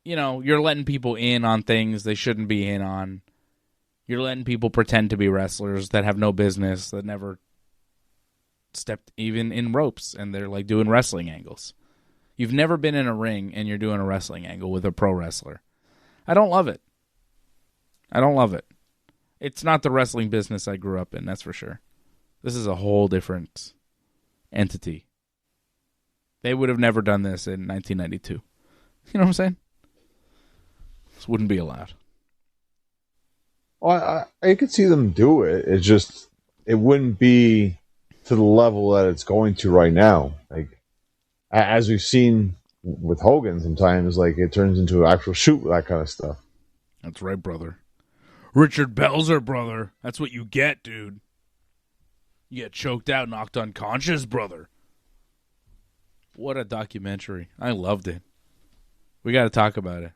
You're letting people in on things they shouldn't be in on. You're letting people pretend to be wrestlers that have no business, that never stepped even in ropes, and they're doing wrestling angles. You've never been in a ring, and you're doing a wrestling angle with a pro wrestler. I don't love it. It's not the wrestling business I grew up in, that's for sure. This is a whole different entity. They would have never done this in 1992. You know what I'm saying? This wouldn't be allowed. Well, I could see them do it. It's just, it wouldn't be to the level that it's going to right now. As we've seen with Hogan sometimes, it turns into an actual shoot with that kind of stuff. That's right, brother. Richard Belzer, brother. That's what you get, dude. You get choked out, knocked unconscious, brother. What a documentary. I loved it. We got to talk about it.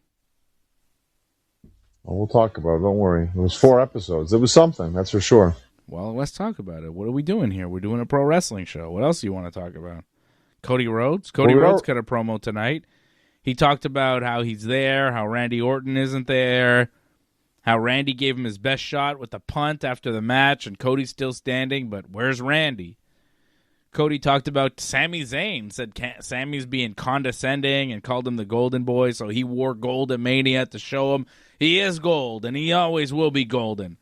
Well, we'll talk about it. Don't worry. It was 4 episodes. It was something, that's for sure. Well, let's talk about it. What are we doing here? We're doing a pro wrestling show. What else do you want to talk about? Cody Rhodes? Cody Rhodes got a promo tonight. He talked about how he's there, how Randy Orton isn't there, how Randy gave him his best shot with the punt after the match, and Cody's still standing, but where's Randy? Cody talked about Sami Zayn, said Sami's being condescending and called him the Golden Boy, so he wore gold at Mania to show him he is gold, and he always will be golden.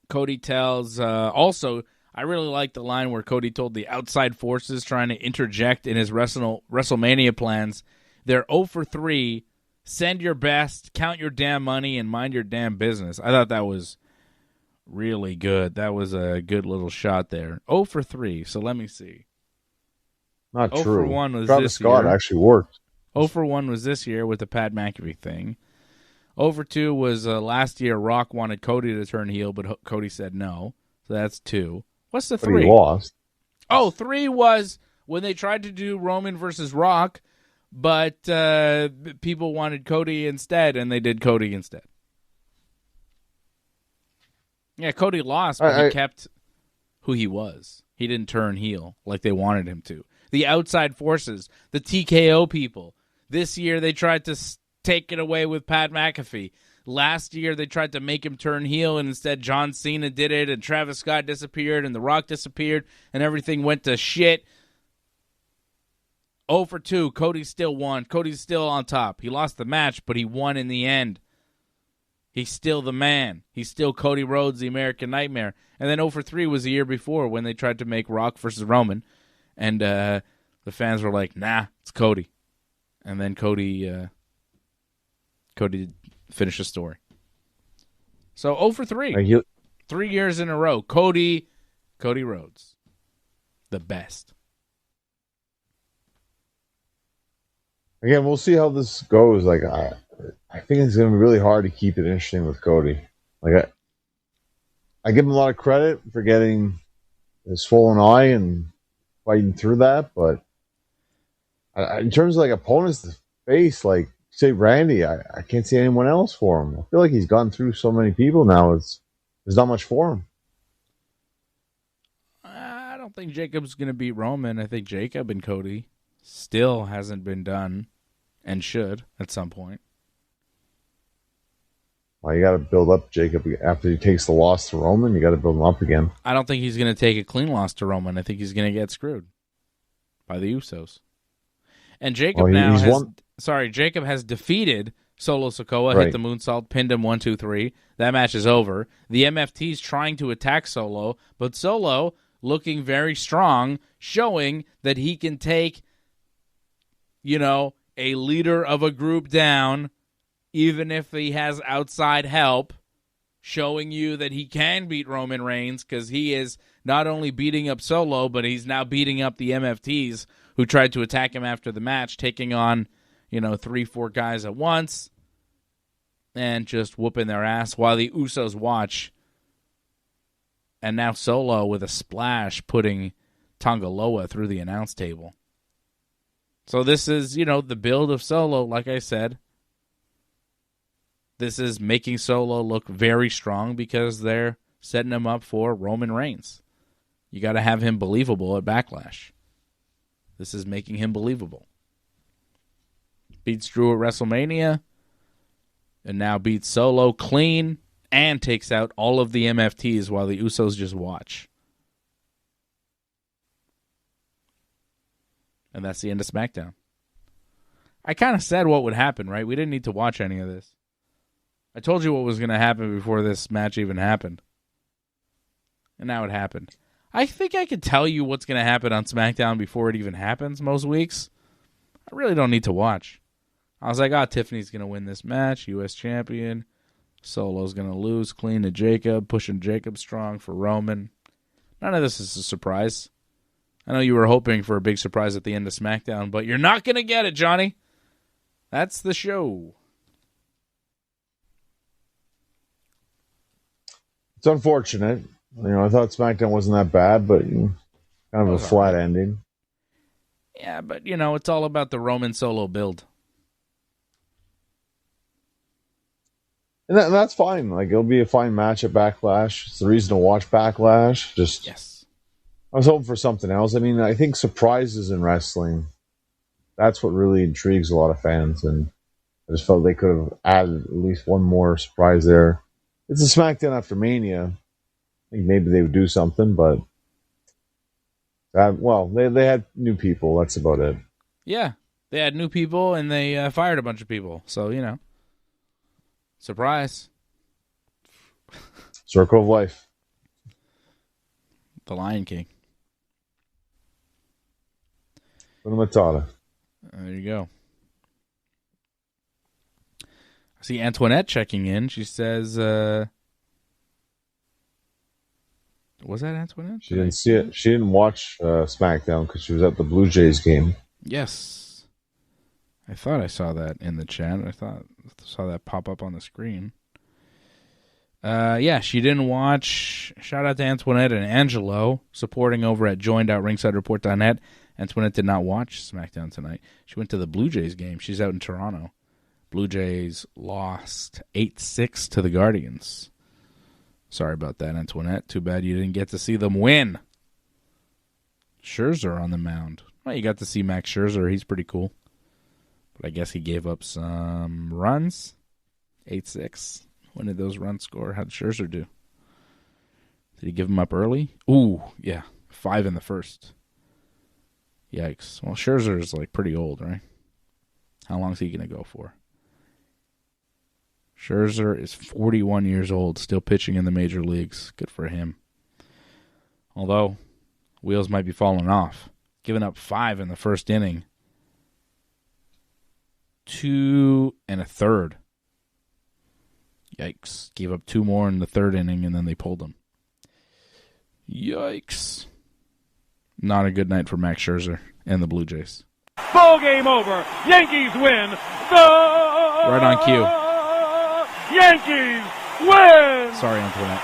Cody tells, also, I really like the line where Cody told the outside forces trying to interject in his WrestleMania plans, they're 0 for 3, send your best, count your damn money, and mind your damn business. I thought that was really good. That was a good little shot there. 0 for 3, so let me see. Not 0 true. for 1 was Travis this Scott year. actually worked. 0 for 1 was this year with the Pat McAfee thing. 0 for 2 was last year. Rock wanted Cody to turn heel, but Cody said no. So that's 2. What's the 3? But he lost. Oh, 3 was when they tried to do Roman versus Rock, but people wanted Cody instead, and they did Cody instead. Yeah, Cody lost, but he kept who he was. He didn't turn heel like they wanted him to. The outside forces, the TKO people. This year they tried to take it away with Pat McAfee. Last year they tried to make him turn heel, and instead John Cena did it, and Travis Scott disappeared, and The Rock disappeared, and everything went to shit. 0 for 2, Cody still won. Cody's still on top. He lost the match, but he won in the end. He's still the man. He's still Cody Rhodes, the American Nightmare. And then 0 for 3 was the year before when they tried to make Rock versus Roman, and the fans were like, nah, it's Cody. And then Cody finished the story. So 0 for 3. 3 years in a row. Cody Rhodes. The best. Again, we'll see how this goes. Like, I think it's going to be really hard to keep it interesting with Cody. Like, I give him a lot of credit for getting his swollen eye and fighting through that, but in terms of like opponents to face, like say Randy, I can't see anyone else for him. I feel like he's gone through so many people now. There's not much for him. I don't think Jacob's going to beat Roman. I think Jacob and Cody still hasn't been done and should at some point. Well, you got to build up Jacob after he takes the loss to Roman. You got to build him up again. I don't think he's going to take a clean loss to Roman. I think he's going to get screwed by the Usos. And Jacob Jacob has defeated Solo Sikoa, hit the moonsault, pinned him 1, 2, 3. That match is over. The MFT's trying to attack Solo, but Solo looking very strong, showing that he can take, a leader of a group down, even if he has outside help, showing you that he can beat Roman Reigns because he is not only beating up Solo, but he's now beating up the MFTs who tried to attack him after the match, taking on, 3, 4 guys at once and just whooping their ass while the Usos watch. And now Solo with a splash putting Tonga Loa through the announce table. So this is, the build of Solo, like I said. This is making Solo look very strong because they're setting him up for Roman Reigns. You got to have him believable at Backlash. This is making him believable. Beats Drew at WrestleMania, and now beats Solo clean, and takes out all of the MFTs while the Usos just watch. And that's the end of SmackDown. I kind of said what would happen, right? We didn't need to watch any of this. I told you what was going to happen before this match even happened. And now it happened. I think I could tell you what's going to happen on SmackDown before it even happens most weeks. I really don't need to watch. I was like, Tiffany's going to win this match, U.S. champion. Solo's going to lose clean to Jacob, pushing Jacob strong for Roman. None of this is a surprise. I know you were hoping for a big surprise at the end of SmackDown, but you're not going to get it, Johnny. That's the show. It's unfortunate. I thought SmackDown wasn't that bad, but kind of a flat ending. Yeah, but, it's all about the Roman Solo build. And that's fine. Like, it'll be a fine match at Backlash. It's the reason to watch Backlash. Yes. I was hoping for something else. I mean, I think surprises in wrestling, that's what really intrigues a lot of fans. And I just felt they could have added at least one more surprise there. It's a SmackDown after Mania. I think maybe they would do something, but they had new people. That's about it. Yeah, they had new people, and they fired a bunch of people. So, surprise. Circle of life. The Lion King. Matata. There you go. I see Antoinette checking in. She says, was that Antoinette? She didn't see it. She didn't watch SmackDown because she was at the Blue Jays game. Yes. I thought I saw that in the chat. I saw that pop up on the screen. Yeah, she didn't watch. Shout out to Antoinette and Angelo supporting over at joined.ringsidereport.net. Antoinette did not watch SmackDown tonight. She went to the Blue Jays game. She's out in Toronto. Blue Jays lost 8-6 to the Guardians. Sorry about that, Antoinette. Too bad you didn't get to see them win. Scherzer on the mound. Well, you got to see Max Scherzer. He's pretty cool. But I guess he gave up some runs. 8-6. When did those runs score? How did Scherzer do? Did he give them up early? Ooh, yeah. 5 in the first. Yikes. Well, Scherzer is like pretty old, right? How long is he going to go for? Scherzer is 41 years old, still pitching in the major leagues. Good for him. Although, wheels might be falling off. Giving up 5 in the first inning. 2 1/3. Yikes. Gave up 2 more in the third inning, and then they pulled him. Yikes. Not a good night for Max Scherzer and the Blue Jays. Ball game over. Yankees win. Right on cue. Yankees win. Sorry, Antoinette.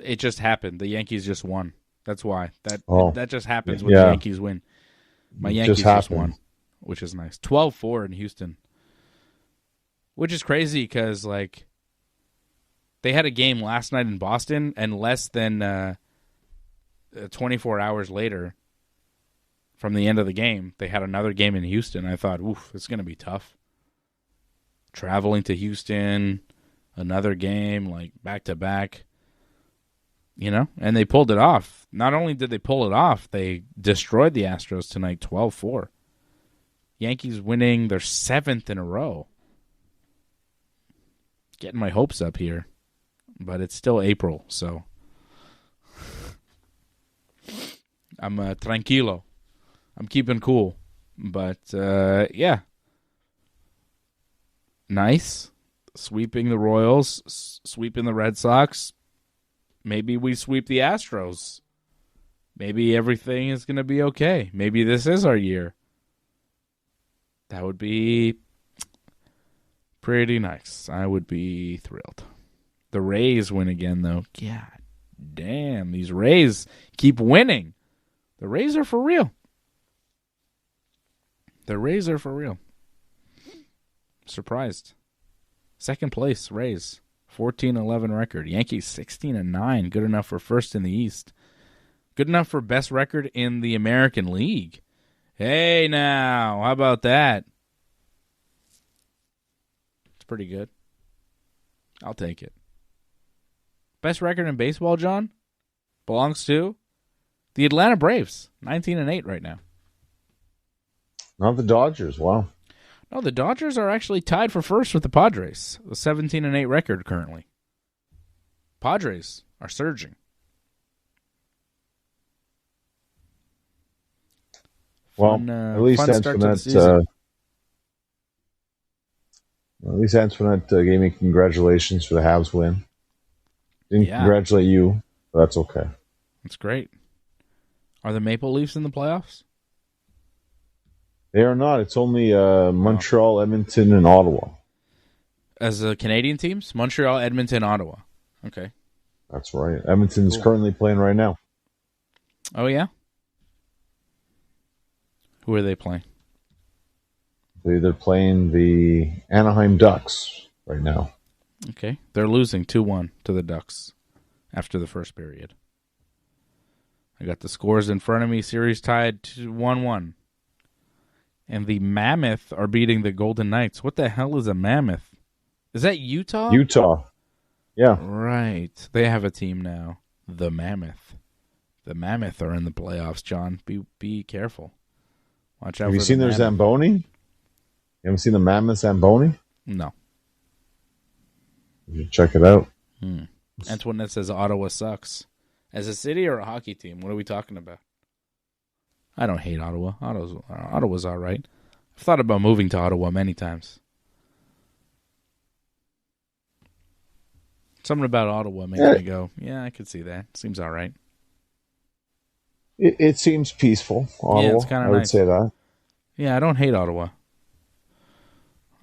It just happened. The Yankees just won. That's why. That just happens when the Yankees win. My Yankees just won, which is nice. 12-4 in Houston. Which is crazy because, like, they had a game last night in Boston, and less than 24 hours later from the end of the game, they had another game in Houston. I thought, oof, it's going to be tough. Traveling to Houston, another game, like, back-to-back, you know? And they pulled it off. Not only did they pull it off, they destroyed the Astros tonight 12-4. Yankees winning their 7th in a row. Getting my hopes up here, but it's still April, so I'm tranquilo. I'm keeping cool, but yeah, nice. Sweeping the Royals, sweeping the Red Sox. Maybe we sweep the Astros. Maybe everything is going to be okay. Maybe this is our year. That would be pretty nice. I would be thrilled. The Rays win again, though. God damn, these Rays keep winning. The Rays are for real. The Rays are for real. Surprised. Second place, Rays. 14-11 record. Yankees 16-9. Good enough for first in the East. Good enough for best record in the American League. Hey now, how about that? It's pretty good. I'll take it. Best record in baseball, John, belongs to the Atlanta Braves. 19-8 right now. Not the Dodgers. Wow. No, the Dodgers are actually tied for first with the Padres. A 17-8 record currently. Padres are surging. Well, at least Antoinette gave me congratulations for the Habs win. Didn't congratulate you, but that's okay. That's great. Are the Maple Leafs in the playoffs? They are not. It's only Montreal, Edmonton, and Ottawa. As Canadian teams? Montreal, Edmonton, Ottawa. Okay. That's right. Edmonton's currently playing right now. Oh, yeah? Who are they playing? They're playing the Anaheim Ducks right now. Okay. They're losing 2-1 to the Ducks after the first period. I got the scores in front of me. Series tied to 1-1. And the Mammoth are beating the Golden Knights. What the hell is a Mammoth? Is that Utah? Utah. Yeah. Right. They have a team now. The Mammoth. The Mammoth are in the playoffs, John. Be careful. Watch out. Have you seen their Zamboni? You haven't seen the Mammoth Zamboni? No. You should check it out. Antoinette says Ottawa sucks. As a city or a hockey team? What are we talking about? I don't hate Ottawa. Ottawa's all right. I've thought about moving to Ottawa many times. Something about Ottawa makes me go, yeah, I could see that. Seems all right. It seems peaceful, Ottawa. Yeah, it's kind of nice. I would say that. Yeah, I don't hate Ottawa.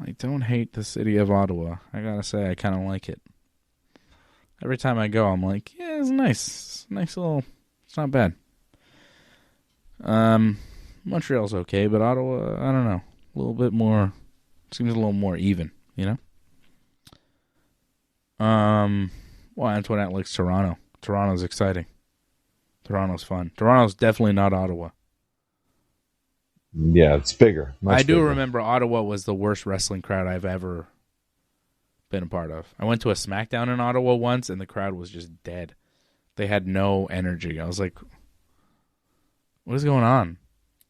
I don't hate the city of Ottawa. I gotta say, I kind of like it. Every time I go, I'm like, yeah, it's nice. Nice little... It's not bad. Montreal's okay, but Ottawa, I don't know. A little bit more... Seems a little more even, you know? Well, Antoinette likes Toronto. Toronto's exciting. Toronto's fun. Toronto's definitely not Ottawa. Yeah, it's bigger. I do remember Ottawa was the worst wrestling crowd I've ever been a part of. I went to a SmackDown in Ottawa once, and the crowd was just dead. They had no energy. I was like, what is going on?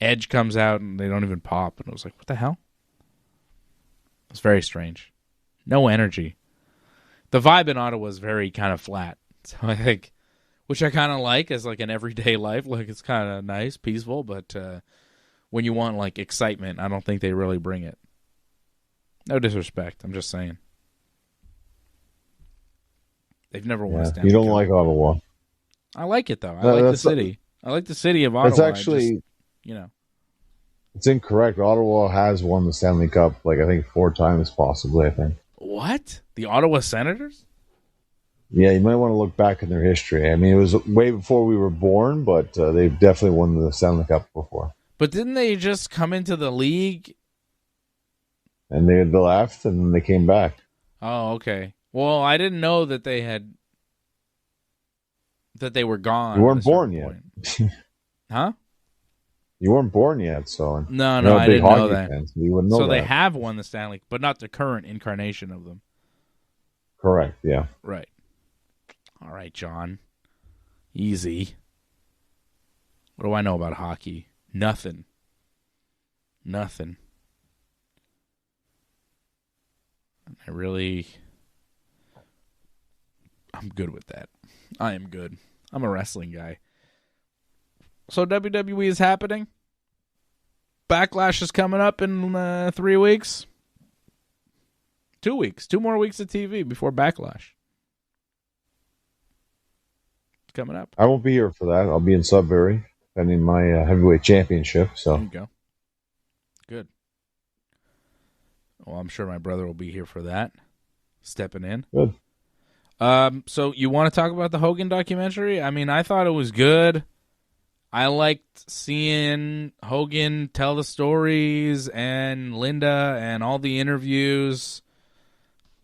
Edge comes out, and they don't even pop. And I was like, what the hell? It's very strange. No energy. The vibe in Ottawa is very kind of flat. So I think, which I kind of like as like an everyday life. Like it's kind of nice, peaceful, but when you want like excitement, I don't think they really bring it. No disrespect. I'm just saying. They've never won a Stanley You don't Cup. like Ottawa. I like it though. I like the city. I like the city of Ottawa. It's actually, it's incorrect. Ottawa has won the Stanley Cup, like I think 4 times, possibly. I think. What? The Ottawa Senators? Yeah, you might want to look back in their history. I mean, it was way before we were born, but they've definitely won the Stanley Cup before. But didn't they just come into the league? And they left, and then they came back. Oh, okay. Well, I didn't know that they were gone. You weren't born yet. Huh? You weren't born yet, so... No, I didn't know that. So you wouldn't know that. They have won the Stanley Cup, but not the current incarnation of them. Correct, yeah. Right. All right, John. Easy. What do I know about hockey? Nothing. I'm good with that. I am good. I'm a wrestling guy. So WWE is happening. Backlash is coming up in 3 weeks. 2 weeks. 2 more weeks of TV before Backlash. It's coming up. I won't be here for that. I'll be in Sudbury, defending my heavyweight championship. So there you go. Good. Well, I'm sure my brother will be here for that. Stepping in. Good. So you want to talk about the Hogan documentary? I mean, I thought it was good. I liked seeing Hogan tell the stories and Linda and all the interviews.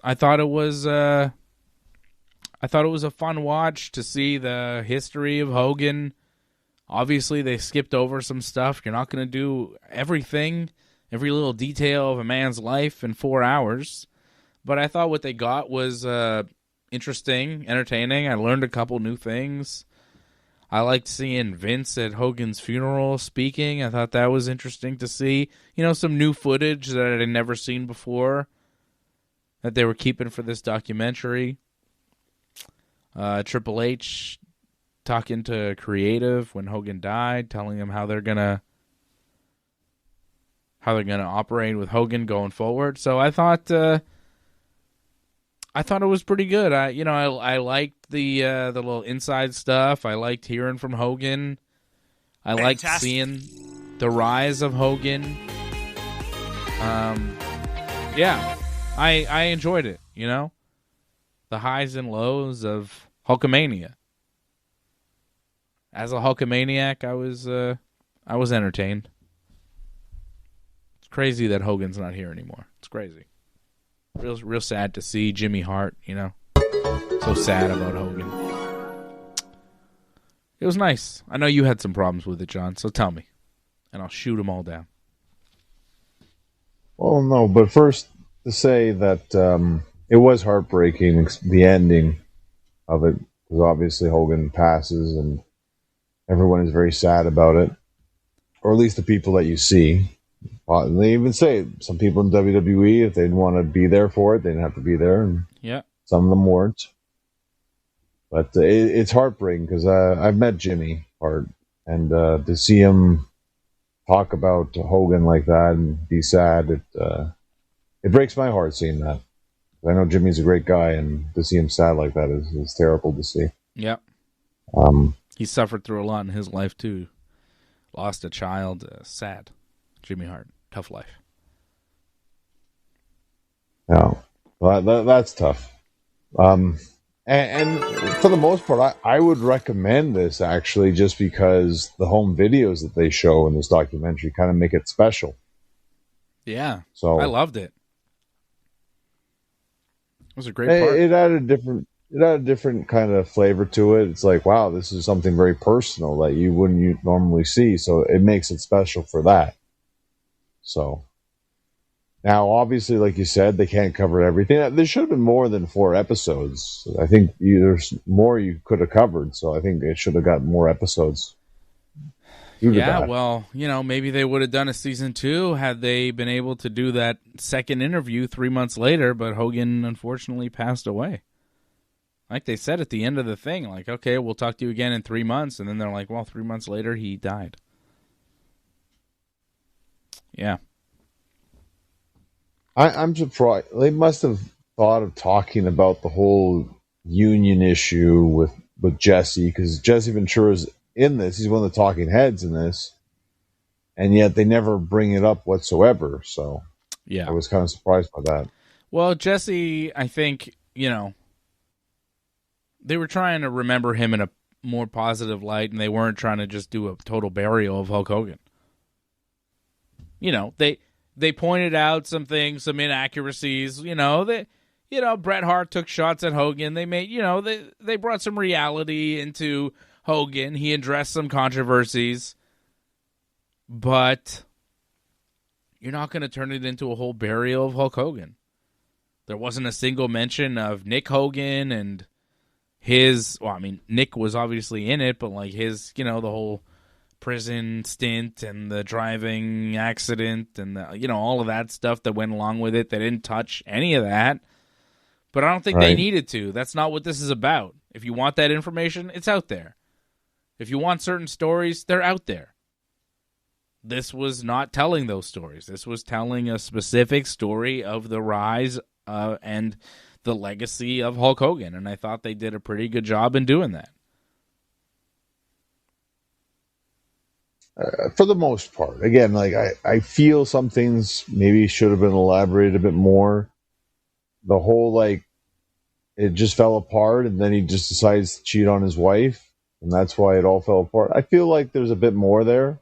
I thought it was a fun watch to see the history of Hogan. Obviously, they skipped over some stuff. You're not going to do everything, every little detail of a man's life in 4 hours. But I thought what they got was interesting, entertaining. I learned a couple new things. I liked seeing Vince at Hogan's funeral speaking. I thought that was interesting to see. Some new footage that I had never seen before that they were keeping for this documentary. Triple H talking to Creative when Hogan died, telling him how they're gonna operate with Hogan going forward. So I thought it was pretty good. I liked the little inside stuff. I liked hearing from Hogan. I liked seeing the rise of Hogan. I enjoyed it. The highs and lows of Hulkamania. As a Hulkamaniac, I was entertained. It's crazy that Hogan's not here anymore. It's crazy. Real sad to see Jimmy Hart, So sad about Hogan. It was nice. I know you had some problems with it, John, so tell me. And I'll shoot them all down. Well, no, but first to say that it was heartbreaking, the ending of it, because obviously Hogan passes and everyone is very sad about it. Or at least the people that you see. They even say some people in WWE, if they didn't want to be there for it, they didn't have to be there. And yeah. Some of them weren't. But it's heartbreaking because I've met Jimmy Hart, and to see him talk about Hogan like that and be sad, it breaks my heart seeing that. I know Jimmy's a great guy, and to see him sad like that is terrible to see. Yep. He suffered through a lot in his life too. Lost a child. Sad. Jimmy Hart. Tough life. No, well, that's tough. And for the most part, I would recommend this actually, just because the home videos that they show in this documentary kind of make it special. Yeah, so I loved it. It was a great part. It had a different kind of flavor to it. It's like, wow, this is something very personal that you wouldn't normally see. So it makes it special for that. So. Now, obviously, like you said, they can't cover everything. There should have been more than 4 episodes. I think there's more you could have covered, so I think it should have got more episodes. Yeah, well, maybe they would have done a season 2 had they been able to do that second interview 3 months later, but Hogan unfortunately passed away. Like they said at the end of the thing, like, okay, we'll talk to you again in 3 months, and then they're like, well, 3 months later, he died. Yeah. I'm surprised. They must have thought of talking about the whole union issue with Jesse, because Jesse Ventura's in this. He's one of the talking heads in this. And yet they never bring it up whatsoever. So yeah, I was kind of surprised by that. Well, Jesse, I think, they were trying to remember him in a more positive light, and they weren't trying to just do a total burial of Hulk Hogan. They pointed out some things, some inaccuracies. Bret Hart took shots at Hogan. They made, they brought some reality into Hogan. He addressed some controversies, but you're not going to turn it into a whole burial of Hulk Hogan. There wasn't a single mention of Nick Hogan and his. Well, I mean, Nick was obviously in it, but like his, the whole prison stint and the driving accident and all of that stuff that went along with it. They didn't touch any of that, but I don't think they needed to. That's not what this is about. If you want that information, it's out there. If you want certain stories, they're out there. This was not telling those stories. This was telling a specific story of the rise and the legacy of Hulk Hogan, and I thought they did a pretty good job in doing that. For the most part. Again, like I feel some things maybe should have been elaborated a bit more. The whole, it just fell apart, and then he just decides to cheat on his wife, and that's why it all fell apart. I feel like there's a bit more there.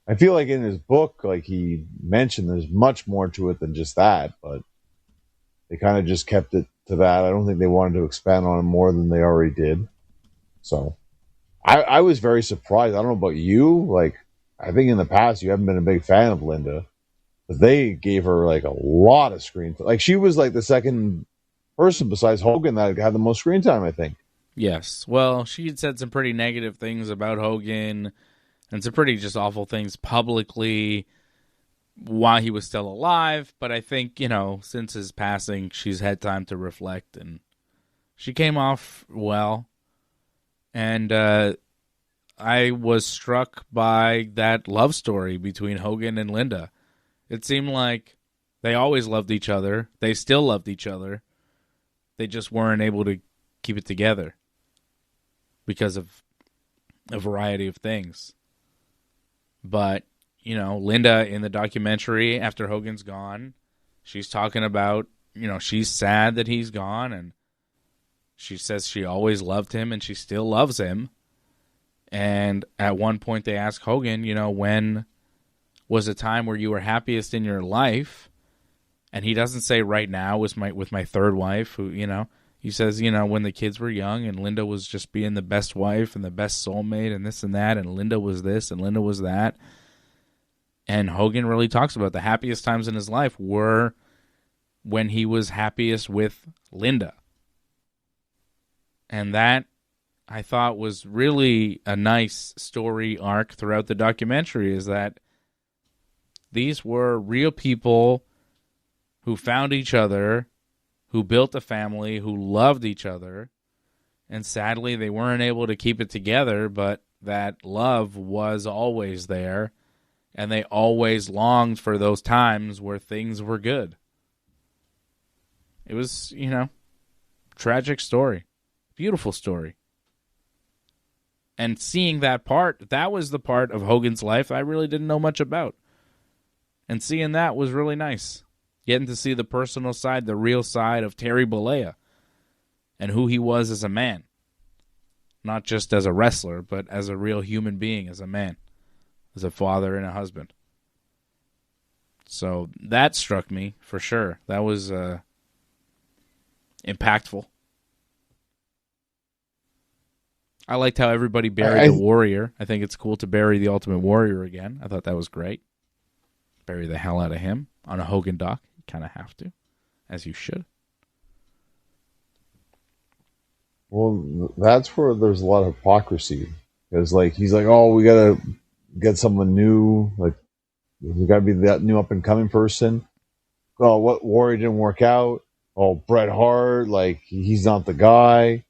I feel like in his book, like he mentioned, there's much more to it than just that, but they kind of just kept it to that. I don't think they wanted to expand on it more than they already did. So I was very surprised. I don't know about you. I think in the past you haven't been a big fan of Linda, but they gave her a lot of screen time. She was the second person besides Hogan that had the most screen time, I think. Yes. Well, she had said some pretty negative things about Hogan and some pretty just awful things publicly while he was still alive. But I think, since his passing, she's had time to reflect, and she came off well. And I was struck by that love story between Hogan and Linda. It seemed like they always loved each other. They still loved each other. They just weren't able to keep it together because of a variety of things. But, Linda in the documentary, after Hogan's gone, she's talking about, she's sad that he's gone, and she says she always loved him and she still loves him. And at one point they asked Hogan, when was a time where you were happiest in your life? And he doesn't say right now with my third wife, who, he says, when the kids were young and Linda was just being the best wife and the best soulmate and this and that, and Linda was this and Linda was that. And Hogan really talks about the happiest times in his life were when he was happiest with Linda. And that, I thought, was really a nice story arc throughout the documentary, is that these were real people who found each other, who built a family, who loved each other, And sadly, they weren't able to keep it together, but that love was always there, and they always longed for those times where things were good. It was, tragic story. Beautiful story. And seeing that was the part of Hogan's life I really didn't know much about. And seeing that was really nice. Getting to see the personal side, the real side of Terry Bollea and who he was as a man. Not just as a wrestler, but as a real human being, as a man, as a father and a husband. So that struck me for sure. That was impactful. I liked how everybody buried the Warrior. I think it's cool to bury the Ultimate Warrior again. I thought that was great. Bury the hell out of him on a Hogan doc. You kind of have to, as you should. Well, that's where there's a lot of hypocrisy. Because, he's like, oh, we got to get someone new. Like, we got to be that new up-and-coming person. Oh, what Warrior didn't work out? Oh, Bret Hart, he's not the guy.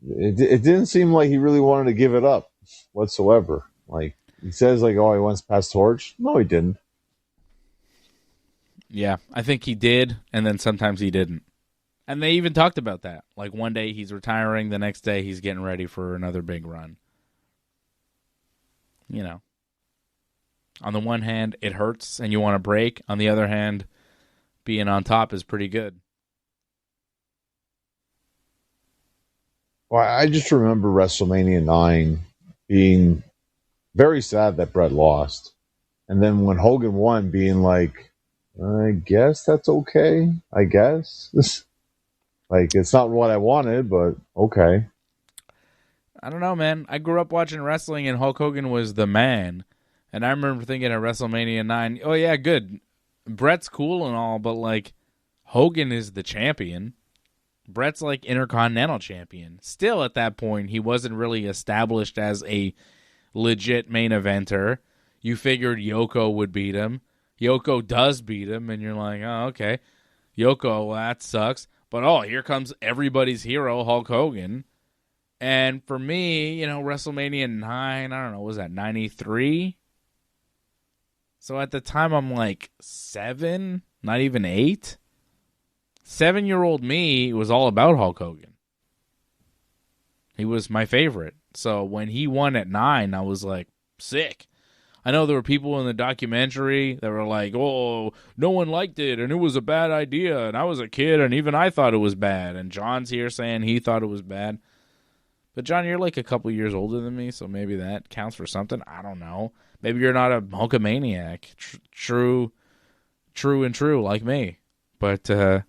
It didn't seem like he really wanted to give it up whatsoever. He says, oh, he wants to pass torch. No, he didn't. Yeah, I think he did, and then sometimes he didn't. And they even talked about that. One day he's retiring, the next day he's getting ready for another big run. On the one hand, it hurts and you want to break. On the other hand, being on top is pretty good. Well, I just remember WrestleMania 9 being very sad that Bret lost. And then when Hogan won, being like, I guess that's okay. I guess. It's not what I wanted, but okay. I don't know, man. I grew up watching wrestling, and Hulk Hogan was the man. And I remember thinking at WrestleMania 9, oh, yeah, good. Bret's cool and all, but, Hogan is the champion. Bret's, Intercontinental champion. Still, at that point, he wasn't really established as a legit main eventer. You figured Yoko would beat him. Yoko does beat him, and you're like, oh, okay. Yoko, well, that sucks. But, here comes everybody's hero, Hulk Hogan. And for me, WrestleMania 9, I don't know, was that 93? So at the time, I'm 7, not even 8. 7-year-old me was all about Hulk Hogan. He was my favorite. So when he won at 9, I was sick. I know there were people in the documentary that were like, oh, no one liked it, and it was a bad idea, and I was a kid, and even I thought it was bad. And John's here saying he thought it was bad. But, John, you're a couple years older than me, so maybe that counts for something. I don't know. Maybe you're not a Hulkamaniac. True like me. But I'm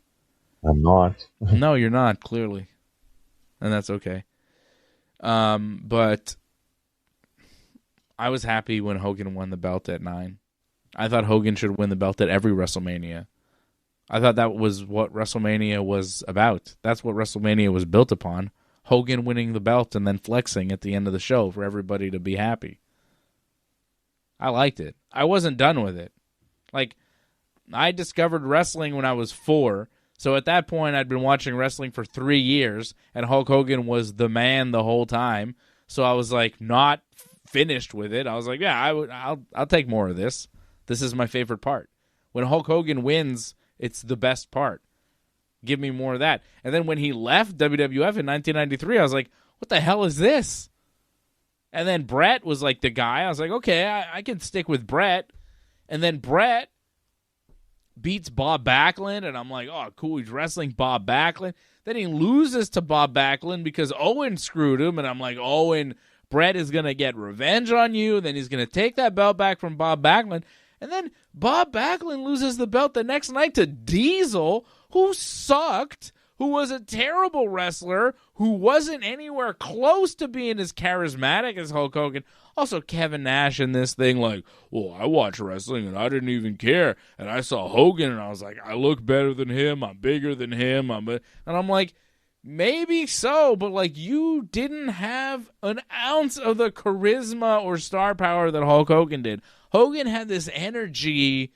not. No, you're not, clearly. And that's okay. But I was happy when Hogan won the belt at 9. I thought Hogan should win the belt at every WrestleMania. I thought that was what WrestleMania was about. That's what WrestleMania was built upon. Hogan winning the belt and then flexing at the end of the show for everybody to be happy. I liked it. I wasn't done with it. I discovered wrestling when I was 4. So at that point, I'd been watching wrestling for 3 years, and Hulk Hogan was the man the whole time. So I was not finished with it. I was like, yeah, I'll take more of this. This is my favorite part. When Hulk Hogan wins, it's the best part. Give me more of that. And then when he left WWF in 1993, I was like, what the hell is this? And then Bret was the guy. I was like, okay, I can stick with Bret. And then Bret beats Bob Backlund, and I'm like, oh, cool, he's wrestling Bob Backlund. Then he loses to Bob Backlund because Owen screwed him, and I'm like, Owen, Bret is going to get revenge on you. Then he's going to take that belt back from Bob Backlund. And then Bob Backlund loses the belt the next night to Diesel, who sucked, who was a terrible wrestler, who wasn't anywhere close to being as charismatic as Hulk Hogan. Also, Kevin Nash in this thing well, I watch wrestling and I didn't even care. And I saw Hogan and I was like, I look better than him. I'm bigger than him. And I'm like, maybe so, but you didn't have an ounce of the charisma or star power that Hulk Hogan did. Hogan had this energy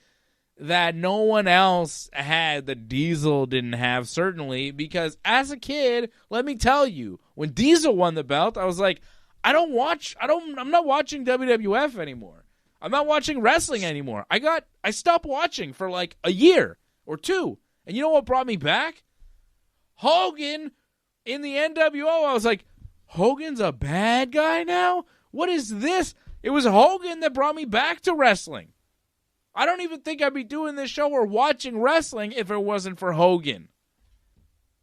that no one else had that Diesel didn't have, certainly, because as a kid, let me tell you, when Diesel won the belt, I was like, I'm not watching WWF anymore. I'm not watching wrestling anymore. I stopped watching for like a year or two. And you know what brought me back? Hogan in the NWO. I was like, Hogan's a bad guy now? What is this? It was Hogan that brought me back to wrestling. I don't even think I'd be doing this show or watching wrestling if it wasn't for Hogan.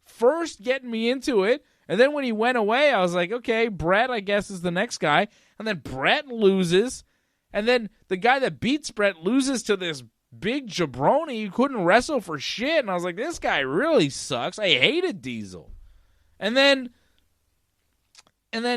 First getting me into it, and then when he went away, I was like, okay, Brett, I guess, is the next guy. And then Brett loses, and then the guy that beats Brett loses to this big jabroni who couldn't wrestle for shit. And I was like, this guy really sucks. I hated Diesel. And then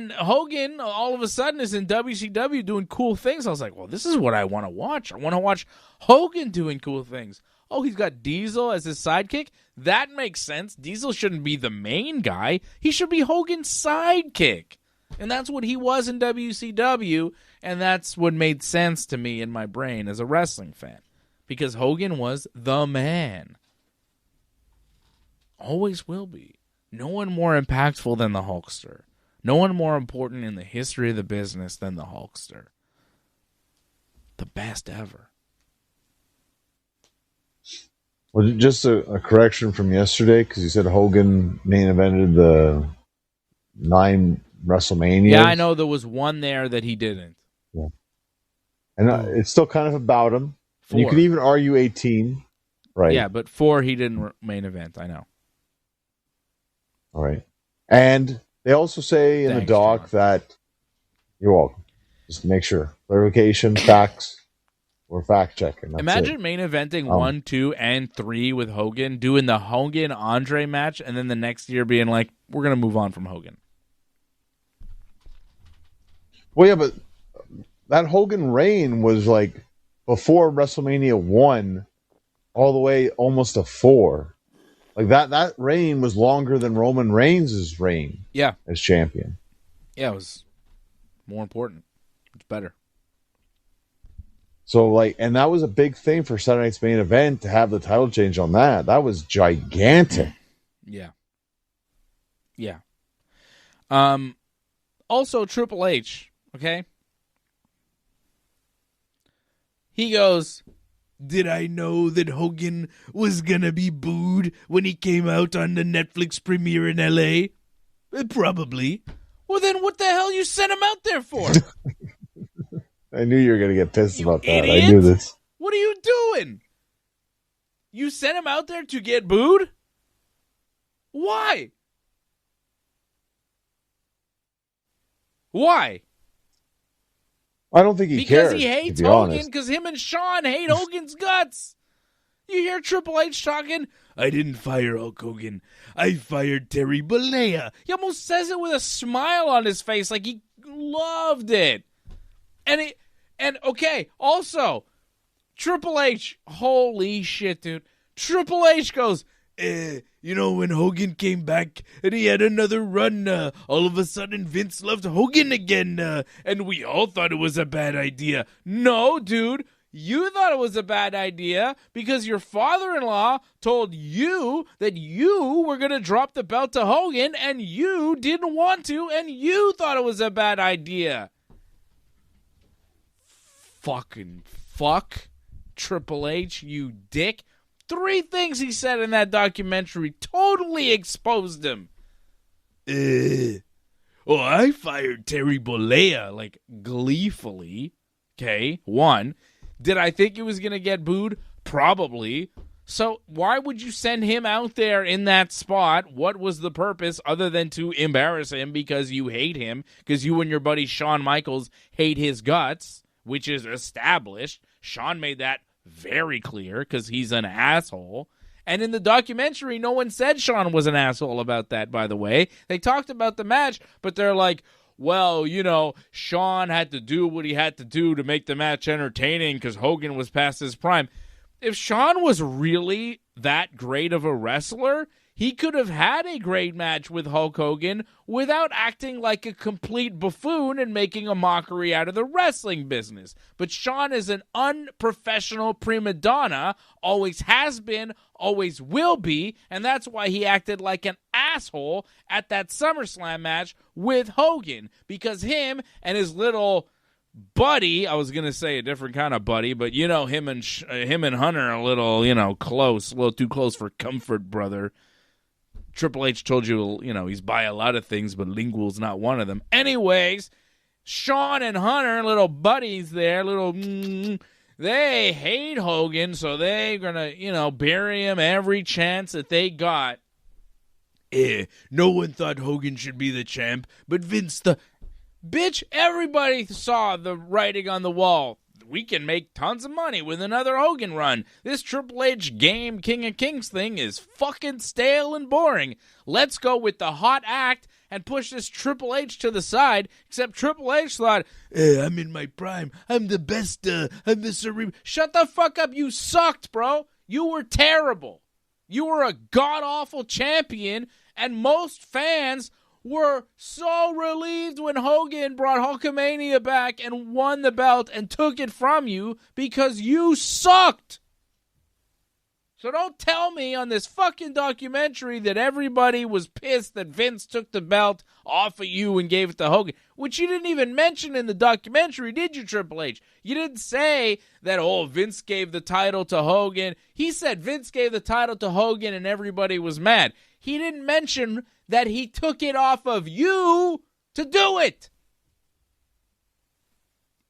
Hogan, all of a sudden, is in WCW doing cool things. I was like, well, this is what I want to watch. I want to watch Hogan doing cool things. Oh, he's got Diesel as his sidekick? That makes sense. Diesel shouldn't be the main guy. He should be Hogan's sidekick. And that's what he was in WCW, and that's what made sense to me in my brain as a wrestling fan. Because Hogan was the man. Always will be. No one more impactful than the Hulkster. No one more important in the history of the business than the Hulkster. The best ever. Well, just a correction from yesterday, because you said Hogan main evented the 9 WrestleManias. Yeah, I know there was one there that he didn't. Yeah. And it's still kind of about him. 4. You could even argue 18. Right. Yeah, but 4 he didn't main event, I know. All right. And they also say in the doc that you're welcome. Just make sure. Clarification, facts, or fact checking. Imagine main eventing 1, 2, and 3 with Hogan, doing the Hogan-Andre match, and then the next year being like, we're going to move on from Hogan. Well, yeah, but that Hogan reign was like before WrestleMania 1 all the way almost to 4. Like that reign was longer than Roman Reigns' reign. Yeah. As champion. Yeah, it was more important. It's better. So and that was a big thing for Saturday Night's Main Event to have the title change on that. That was gigantic. Yeah. Yeah. Also Triple H, okay? He goes, did I know that Hogan was gonna be booed when he came out on the Netflix premiere in LA? Probably. Well, then what the hell you sent him out there for? I knew you were gonna get pissed about that. Idiot. I knew this. What are you doing? You sent him out there to get booed? Why? Why? I don't think he cares. Because he hates Hogan, because him and Shawn hate Hogan's guts. You hear Triple H talking, I didn't fire Hulk Hogan. I fired Terry Bollea. He almost says it with a smile on his face, like he loved it. And okay, also, Triple H, holy shit, dude. Triple H goes, when Hogan came back and he had another run, all of a sudden Vince loved Hogan again, and we all thought it was a bad idea. No, dude, you thought it was a bad idea because your father-in-law told you that you were going to drop the belt to Hogan, and you didn't want to, and you thought it was a bad idea. Fucking fuck, Triple H, you dick. 3 things he said in that documentary totally exposed him. I fired Terry Bollea, like, gleefully. Okay, 1. Did I think he was going to get booed? Probably. So why would you send him out there in that spot? What was the purpose other than to embarrass him because you hate him, because you and your buddy Shawn Michaels hate his guts, which is established. Shawn made that very clear because he's an asshole. And in the documentary, no one said Shawn was an asshole about that, by the way. They talked about the match, but they're like, well, Shawn had to do what he had to do to make the match entertaining because Hogan was past his prime. If Shawn was really that great of a wrestler, he could have had a great match with Hulk Hogan without acting like a complete buffoon and making a mockery out of the wrestling business. But Shawn is an unprofessional prima donna, always has been, always will be, and that's why he acted like an asshole at that SummerSlam match with Hogan, because him and his little buddy, I was going to say a different kind of buddy, but him and Hunter are a little, close, a little too close for comfort, brother. Triple H told you, he's by a lot of things, but lingual's not one of them. Anyways, Shawn and Hunter, little buddies there, they hate Hogan, so they're going to, bury him every chance that they got. No one thought Hogan should be the champ, but Vince Bitch, everybody saw the writing on the wall. We can make tons of money with another Hogan run. This Triple H game King of Kings thing is fucking stale and boring. Let's go with the hot act and push this Triple H to the side, except Triple H thought, I'm in my prime. I'm the best. I'm the cerebral. Shut the fuck up. You sucked, bro. You were terrible. You were a god-awful champion, and most fans were so relieved when Hogan brought Hulkamania back and won the belt and took it from you because you sucked. So don't tell me on this fucking documentary that everybody was pissed that Vince took the belt off of you and gave it to Hogan, which you didn't even mention in the documentary, did you, Triple H? You didn't say that, Vince gave the title to Hogan. He said Vince gave the title to Hogan and everybody was mad. He didn't mention that he took it off of you to do it.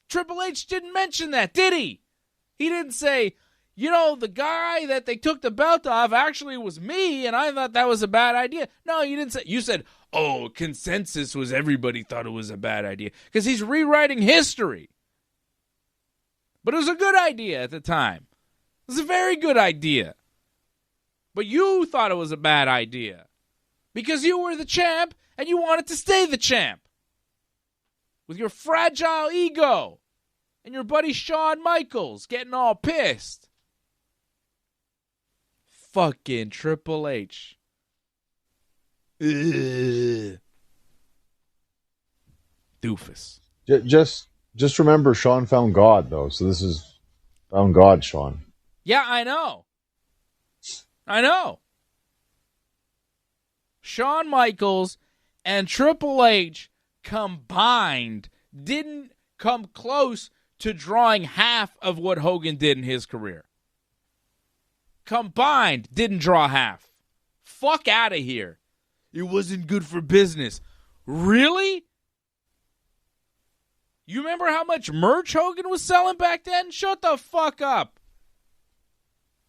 Triple H didn't mention that, did he? He didn't say, the guy that they took the belt off actually was me, and I thought that was a bad idea. No, you didn't say. You said, consensus was everybody thought it was a bad idea, because he's rewriting history. But it was a good idea at the time. It was a very good idea. But you thought it was a bad idea. Because you were the champ, and you wanted to stay the champ. With your fragile ego. And your buddy Shawn Michaels getting all pissed. Fucking Triple H. Ugh. Doofus. Just remember, Shawn found God, though. So this is found God, Shawn. Yeah, I know. Shawn Michaels and Triple H combined didn't come close to drawing half of what Hogan did in his career. Combined didn't draw half. Fuck out of here. It wasn't good for business. Really? You remember how much merch Hogan was selling back then? Shut the fuck up.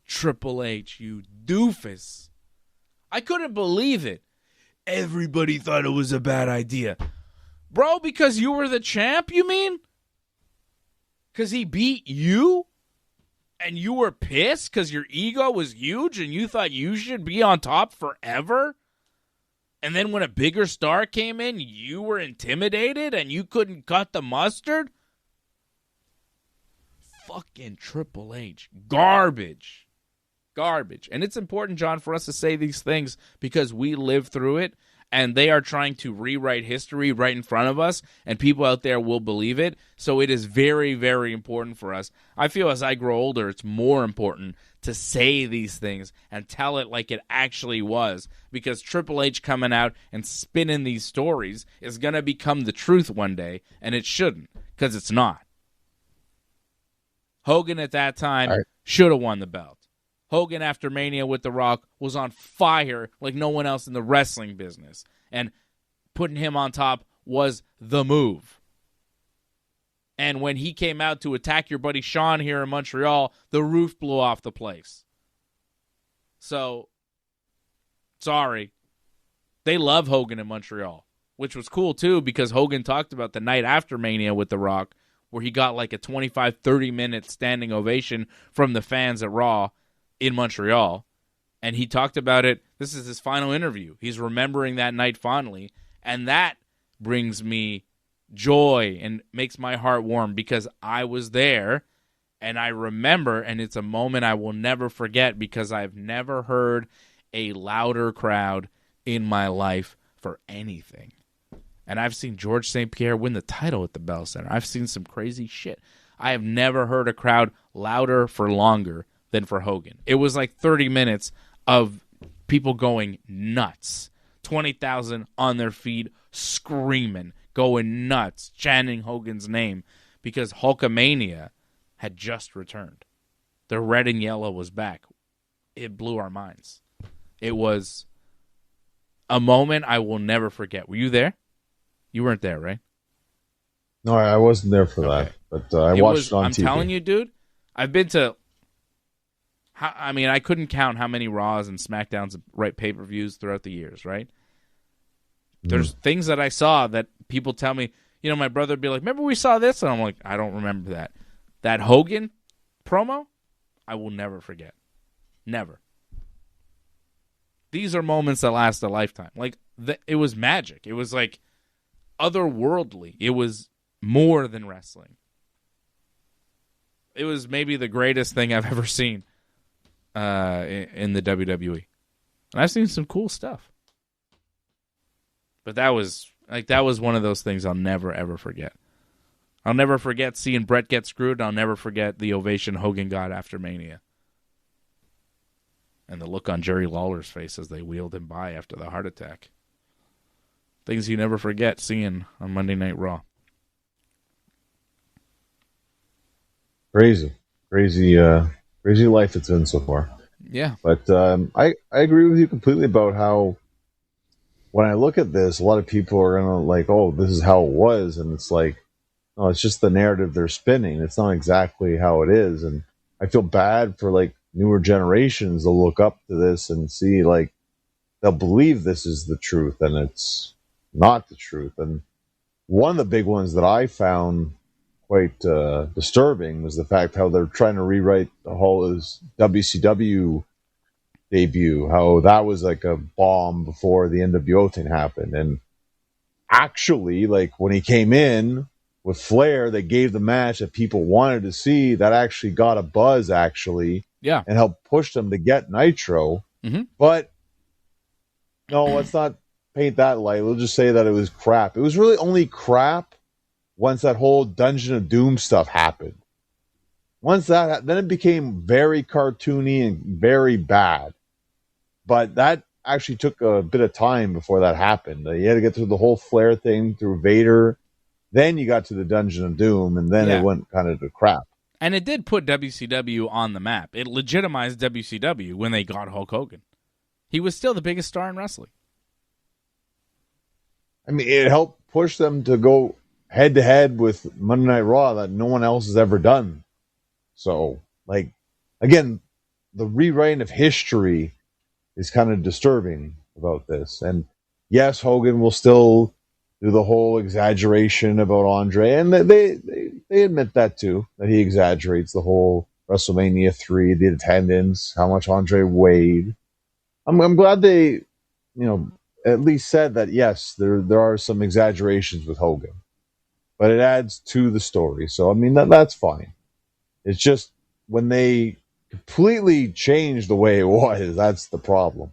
Triple H, you doofus. I couldn't believe it. Everybody thought it was a bad idea. Bro, because you were the champ, you mean? Because he beat you? And you were pissed because your ego was huge and you thought you should be on top forever? And then when a bigger star came in, you were intimidated and you couldn't cut the mustard? Fucking Triple H. Garbage. And it's important, John, for us to say these things because we live through it and they are trying to rewrite history right in front of us and people out there will believe it. So it is very, very important for us. I feel as I grow older, it's more important to say these things and tell it like it actually was because Triple H coming out and spinning these stories is going to become the truth one day and it shouldn't because it's not. Hogan at that time should have won the belt. Hogan after Mania with The Rock was on fire like no one else in the wrestling business. And putting him on top was the move. And when he came out to attack your buddy Shawn here in Montreal, the roof blew off the place. So, sorry. They love Hogan in Montreal, which was cool too because Hogan talked about the night after Mania with The Rock where he got like a 25, 30-minute standing ovation from the fans at Raw in Montreal, and he talked about it. This is his final interview. He's remembering that night fondly, and that brings me joy and makes my heart warm because I was there, and I remember, and it's a moment I will never forget because I've never heard a louder crowd in my life for anything. And I've seen George St. Pierre win the title at the Bell Center. I've seen some crazy shit. I have never heard a crowd louder for longer than for Hogan. It was like 30 minutes of people going nuts. 20,000 on their feet, screaming, going nuts, chanting Hogan's name because Hulkamania had just returned. The red and yellow was back. It blew our minds. It was a moment I will never forget. Were you there? You weren't there, right? No, I wasn't there for that, but I watched it on TV. I'm telling you, dude, I've been to... I couldn't count how many Raws and SmackDowns right pay-per-views throughout the years, right? There's things that I saw that people tell me, my brother would be like, remember we saw this? And I'm like, I don't remember that. That Hogan promo, I will never forget. Never. These are moments that last a lifetime. Like, it was magic. It was like otherworldly. It was more than wrestling. It was maybe the greatest thing I've ever seen in the WWE. And I've seen some cool stuff. But that was one of those things I'll never, ever forget. I'll never forget seeing Brett get screwed. I'll never forget the ovation Hogan got after Mania. And the look on Jerry Lawler's face as they wheeled him by after the heart attack. Things you never forget seeing on Monday Night Raw. Crazy life it's been so far. Yeah. But I agree with you completely about how when I look at this, a lot of people are going to like, oh, this is how it was. And it's like, no, it's just the narrative they're spinning. It's not exactly how it is. And I feel bad for like newer generations. They'll look up to this and see like, they'll believe this is the truth and it's not the truth. And one of the big ones that I found quite disturbing was the fact how they're trying to rewrite the whole WCW debut, how that was like a bomb before the NWO thing happened. And actually, like when he came in with Flair, they gave the match that people wanted to see that actually got a buzz and helped push them to get Nitro. Mm-hmm. But no, let's not paint that light. We'll just say that it was crap. It was really only crap once that whole Dungeon of Doom stuff happened. Once that, then it became very cartoony and very bad. But that actually took a bit of time before that happened. You had to get through the whole Flair thing through Vader. Then you got to the Dungeon of Doom, and then it went kind of to crap. And it did put WCW on the map. It legitimized WCW when they got Hulk Hogan. He was still the biggest star in wrestling. I mean, it helped push them to go head-to-head with Monday Night Raw that no one else has ever done. So, like, again, the rewriting of history is kind of disturbing about this. And yes, Hogan will still do the whole exaggeration about Andre, and they admit that too, that he exaggerates the whole WrestleMania 3, the attendance, how much Andre weighed. I'm glad they, at least said that yes, there are some exaggerations with Hogan, but it adds to the story. So I mean that's fine. It's just when they completely changed the way it was, that's the problem.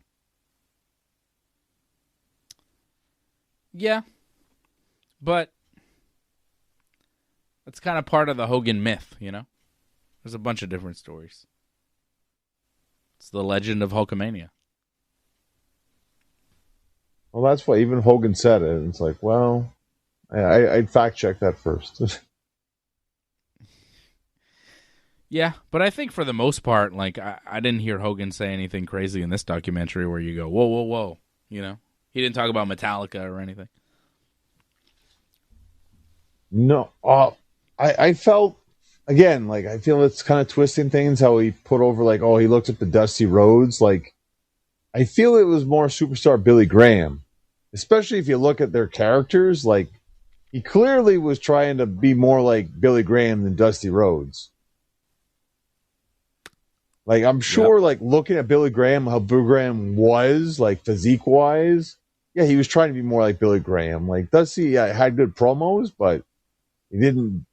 Yeah. But that's kind of part of the Hogan myth, There's a bunch of different stories. It's the legend of Hulkamania. Well, that's why even Hogan said it. It's like, well, I'd fact check that first. Yeah, but I think for the most part, like, I didn't hear Hogan say anything crazy in this documentary where you go, whoa, whoa, whoa, He didn't talk about Metallica or anything. No, I felt, again, like, I feel it's kind of twisting things, how he put over, like, oh, he looked at the Dusty Rhodes. Like, I feel it was more superstar Billy Graham, especially if you look at their characters. Like, he clearly was trying to be more like Billy Graham than Dusty Rhodes. Like, I'm sure, like, looking at Billy Graham, how Billy Graham was, like, physique-wise, yeah, he was trying to be more like Billy Graham. Like, Dusty had good promos, but he didn't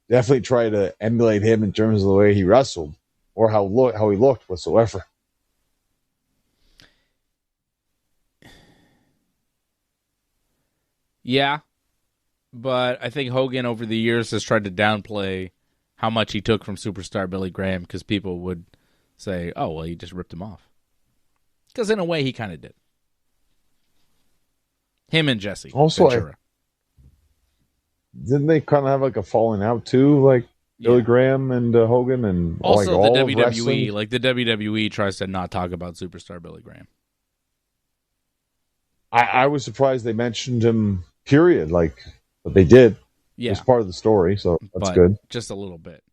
definitely try to emulate him in terms of the way he wrestled or how he looked whatsoever. Yeah, but I think Hogan over the years has tried to downplay how much he took from superstar Billy Graham because people would say, oh, well, he just ripped him off. Because in a way, he kind of did. Him and Jesse also, Ventura. Didn't they kind of have like a falling out too, like Billy Graham and Hogan, and also like the all WWE? Like the WWE tries to not talk about superstar Billy Graham. I was surprised they mentioned him. Period. But they did. Yeah, it's part of the story, so that's but good. Just a little bit.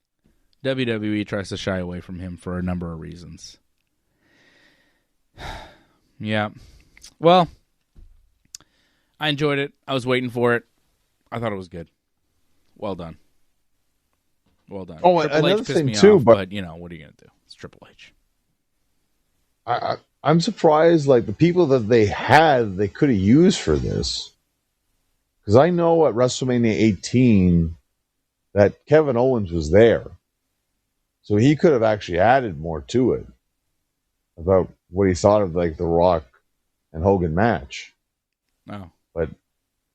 WWE tries to shy away from him for a number of reasons. Yeah. Well, I enjoyed it. I was waiting for it. I thought it was good. Well done. Well done. Oh, Triple another H pissed thing me too, off, but you know, what are you going to do? It's Triple H. I'm surprised, like, the people that they could have used for this. Because I know at WrestleMania 18 that Kevin Owens was there. So he could have actually added more to it about what he thought of, like, the Rock and Hogan match. No. But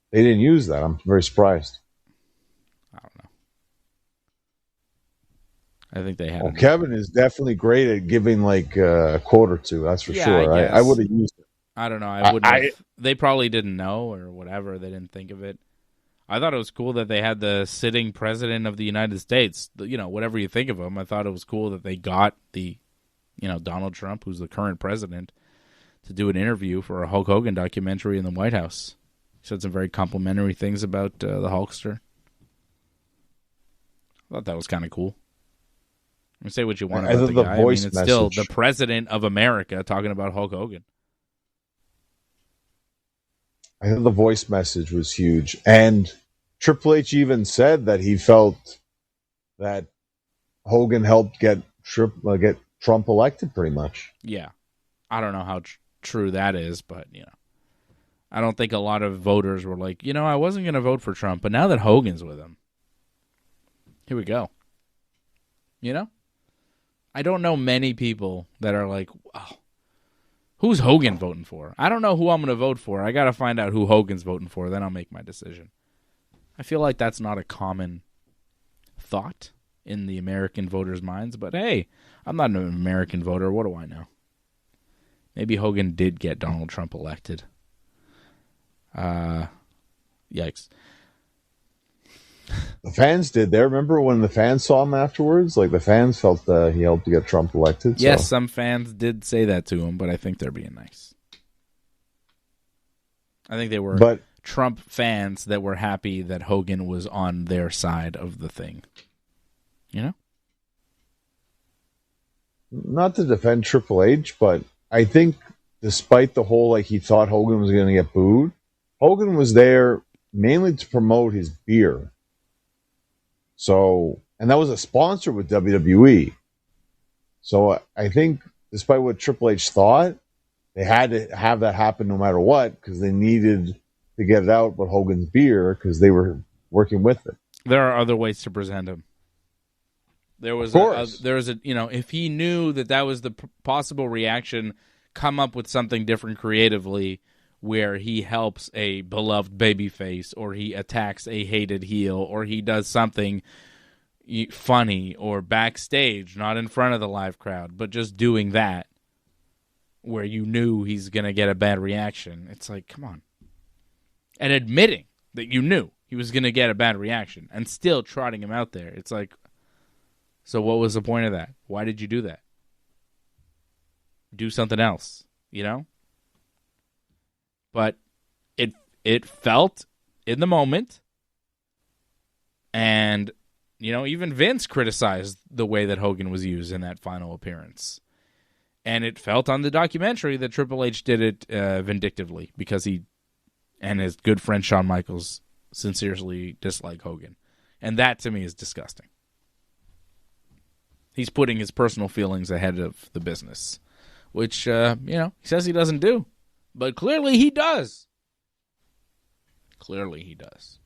they didn't use that. I'm very surprised. I don't know. I think they had. Well, Kevin is definitely great at giving, like, a quote or two. That's for sure. I would have used it. I don't know. I wouldn't. They probably didn't know or whatever. They didn't think of it. I thought it was cool that they had the sitting president of the United States. You know, whatever you think of him, I thought it was cool that they got the, Donald Trump, who's the current president, to do an interview for a Hulk Hogan documentary in the White House. He said some very complimentary things about the Hulkster. I thought that was kind of cool. You say what you want about the guy. It's still the president of America talking about Hulk Hogan. I think the voice message was huge. And Triple H even said that he felt that Hogan helped get Trump elected pretty much. Yeah. I don't know how true that is, but, I don't think a lot of voters were like, I wasn't going to vote for Trump, but now that Hogan's with him, here we go. I don't know many people that are like, oh, who's Hogan voting for? I don't know who I'm going to vote for. I got to find out who Hogan's voting for, then I'll make my decision. I feel like that's not a common thought in the American voters' minds, but hey, I'm not an American voter. What do I know? Maybe Hogan did get Donald Trump elected. Yikes. The fans did. They remember when the fans saw him afterwards? Like, the fans felt he helped to get Trump elected. So. Yes, some fans did say that to him, but I think they're being nice. I think they were Trump fans that were happy that Hogan was on their side of the thing. Not to defend Triple H, but I think despite the whole, like, he thought Hogan was going to get booed, Hogan was there mainly to promote his beer. So, and that was a sponsor with WWE. So I think despite what Triple H thought, they had to have that happen no matter what because they needed to get it out with Hogan's beer because they were working with it. There are other ways to present him. There was if he knew that was the possible reaction, come up with something different creatively where he helps a beloved babyface or he attacks a hated heel or he does something funny or backstage, not in front of the live crowd, but just doing that where you knew he's going to get a bad reaction. It's like, come on. And admitting that you knew he was going to get a bad reaction and still trotting him out there. It's like, so what was the point of that? Why did you do that? Do something else, But it felt in the moment, and even Vince criticized the way that Hogan was used in that final appearance, and it felt on the documentary that Triple H did it vindictively because he and his good friend Shawn Michaels sincerely dislike Hogan, and that to me is disgusting. He's putting his personal feelings ahead of the business, which he says he doesn't do. But clearly he does. Clearly he does.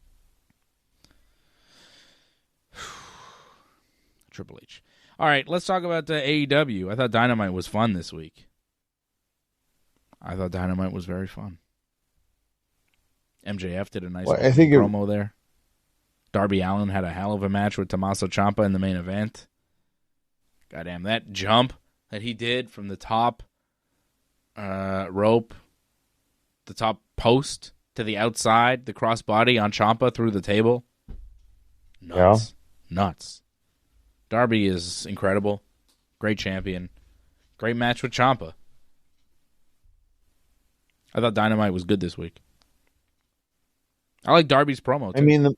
Triple H. All right, let's talk about AEW. I thought Dynamite was fun this week. I thought Dynamite was very fun. MJF did a nice promo there. Darby Allin had a hell of a match with Tommaso Ciampa in the main event. Goddamn, that jump that he did from the top rope, the top post to the outside, the crossbody on Ciampa through the table. Nuts. Yeah. Nuts. Darby is incredible. Great champion. Great match with Ciampa. I thought Dynamite was good this week. I like Darby's promo, too. I mean,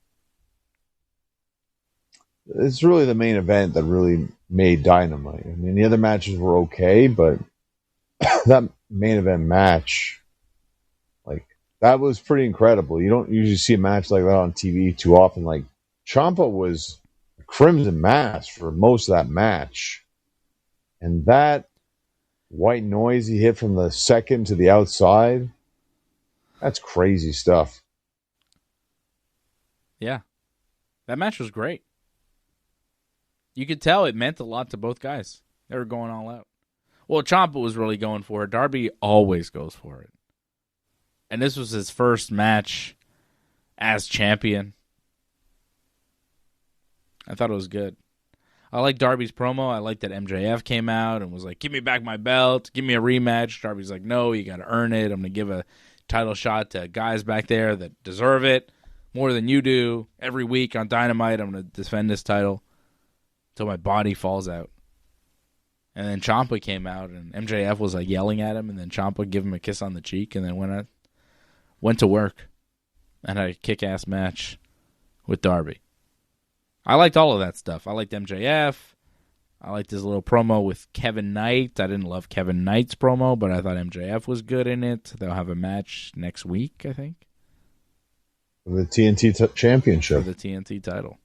it's really the main event that really made Dynamite. I mean, the other matches were okay, but that main event match, like, that was pretty incredible. You don't usually see a match like that on TV too often. Like, Ciampa was a Crimson Mask for most of that match. And that white noise he hit from the second to the outside, that's crazy stuff. Yeah. That match was great. You could tell it meant a lot to both guys. They were going all out. Well, Ciampa was really going for it. Darby always goes for it. And this was his first match as champion. I thought it was good. I like Darby's promo. I like that MJF came out and was like, give me back my belt. Give me a rematch. Darby's like, no, you got to earn it. I'm going to give a title shot to guys back there that deserve it more than you do. Every week on Dynamite, I'm going to defend this title until my body falls out. And then Ciampa came out, and MJF was like yelling at him, and then Ciampa gave him a kiss on the cheek, and then went to work and had a kick-ass match with Darby. I liked all of that stuff. I liked MJF. I liked his little promo with Kevin Knight. I didn't love Kevin Knight's promo, but I thought MJF was good in it. They'll have a match next week, I think. For the TNT Championship. For the TNT title.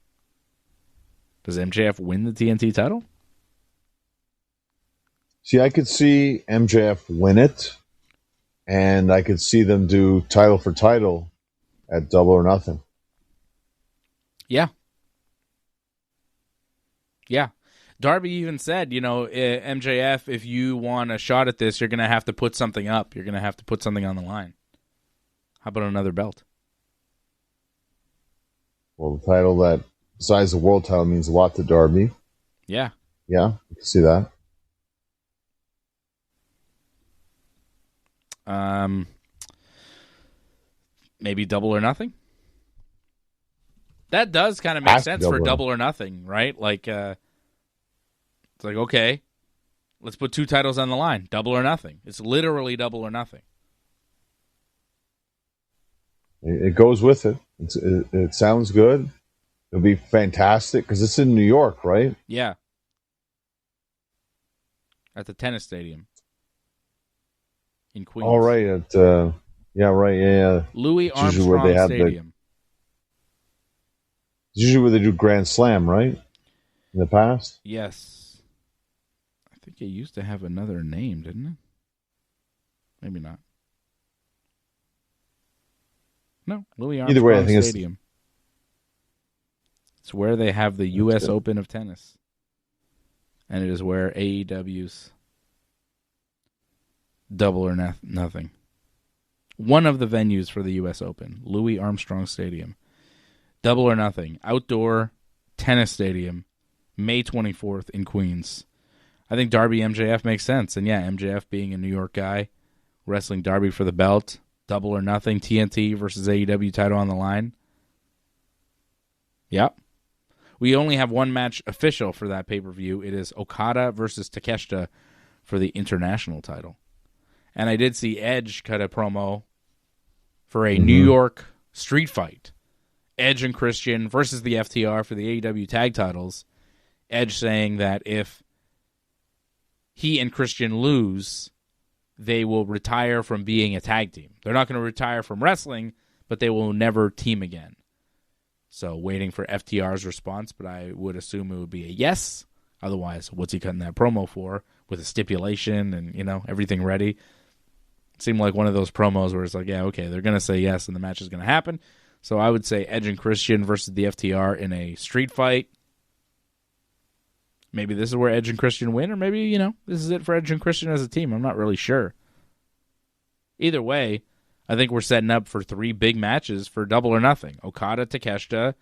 Does MJF win the TNT title? See, I could see MJF win it, and I could see them do title for title at Double or Nothing. Yeah. Yeah. Darby even said, MJF, if you want a shot at this, you're going to have to put something up. You're going to have to put something on the line. How about another belt? Well, the title that, besides the world title, means a lot to Darby. Yeah. Yeah, you can see that. Maybe Double or Nothing? That does kind of make sense for Double or Nothing, right? Like, it's like, okay, let's put two titles on the line. Double or Nothing. It's literally Double or Nothing. It goes with it. It sounds good. It'll be fantastic because it's in New York, right? Yeah. At the tennis stadium in Queens. All right. Yeah, right. Yeah. Louis Armstrong Stadium. It's usually where they do Grand Slam, right? In the past? Yes. I think it used to have another name, didn't it? Maybe not. No, Louis Armstrong Either way, I think Stadium. It's where they have the U.S. Open of tennis. And it is where AEW's Double or Nothing. One of the venues for the U.S. Open, Louis Armstrong Stadium. Double or Nothing, outdoor tennis stadium, May 24th in Queens. I think Darby MJF makes sense. And yeah, MJF being a New York guy, wrestling Darby for the belt, Double or Nothing, TNT versus AEW title on the line. Yep. We only have one match official for that pay-per-view. It is Okada versus Takeshita for the international title. And I did see Edge cut a promo for a New York street fight. Edge and Christian versus the FTR for the AEW tag titles. Edge saying that if he and Christian lose, they will retire from being a tag team. They're not going to retire from wrestling, but they will never team again. So waiting for FTR's response, but I would assume it would be a yes. Otherwise, what's he cutting that promo for? With a stipulation and, everything ready. It seemed like one of those promos where it's like, yeah, okay, they're going to say yes and the match is going to happen. So I would say Edge and Christian versus the FTR in a street fight. Maybe this is where Edge and Christian win, or maybe, this is it for Edge and Christian as a team. I'm not really sure. Either way, I think we're setting up for 3 big matches for Double or Nothing. Okada, Takeshita,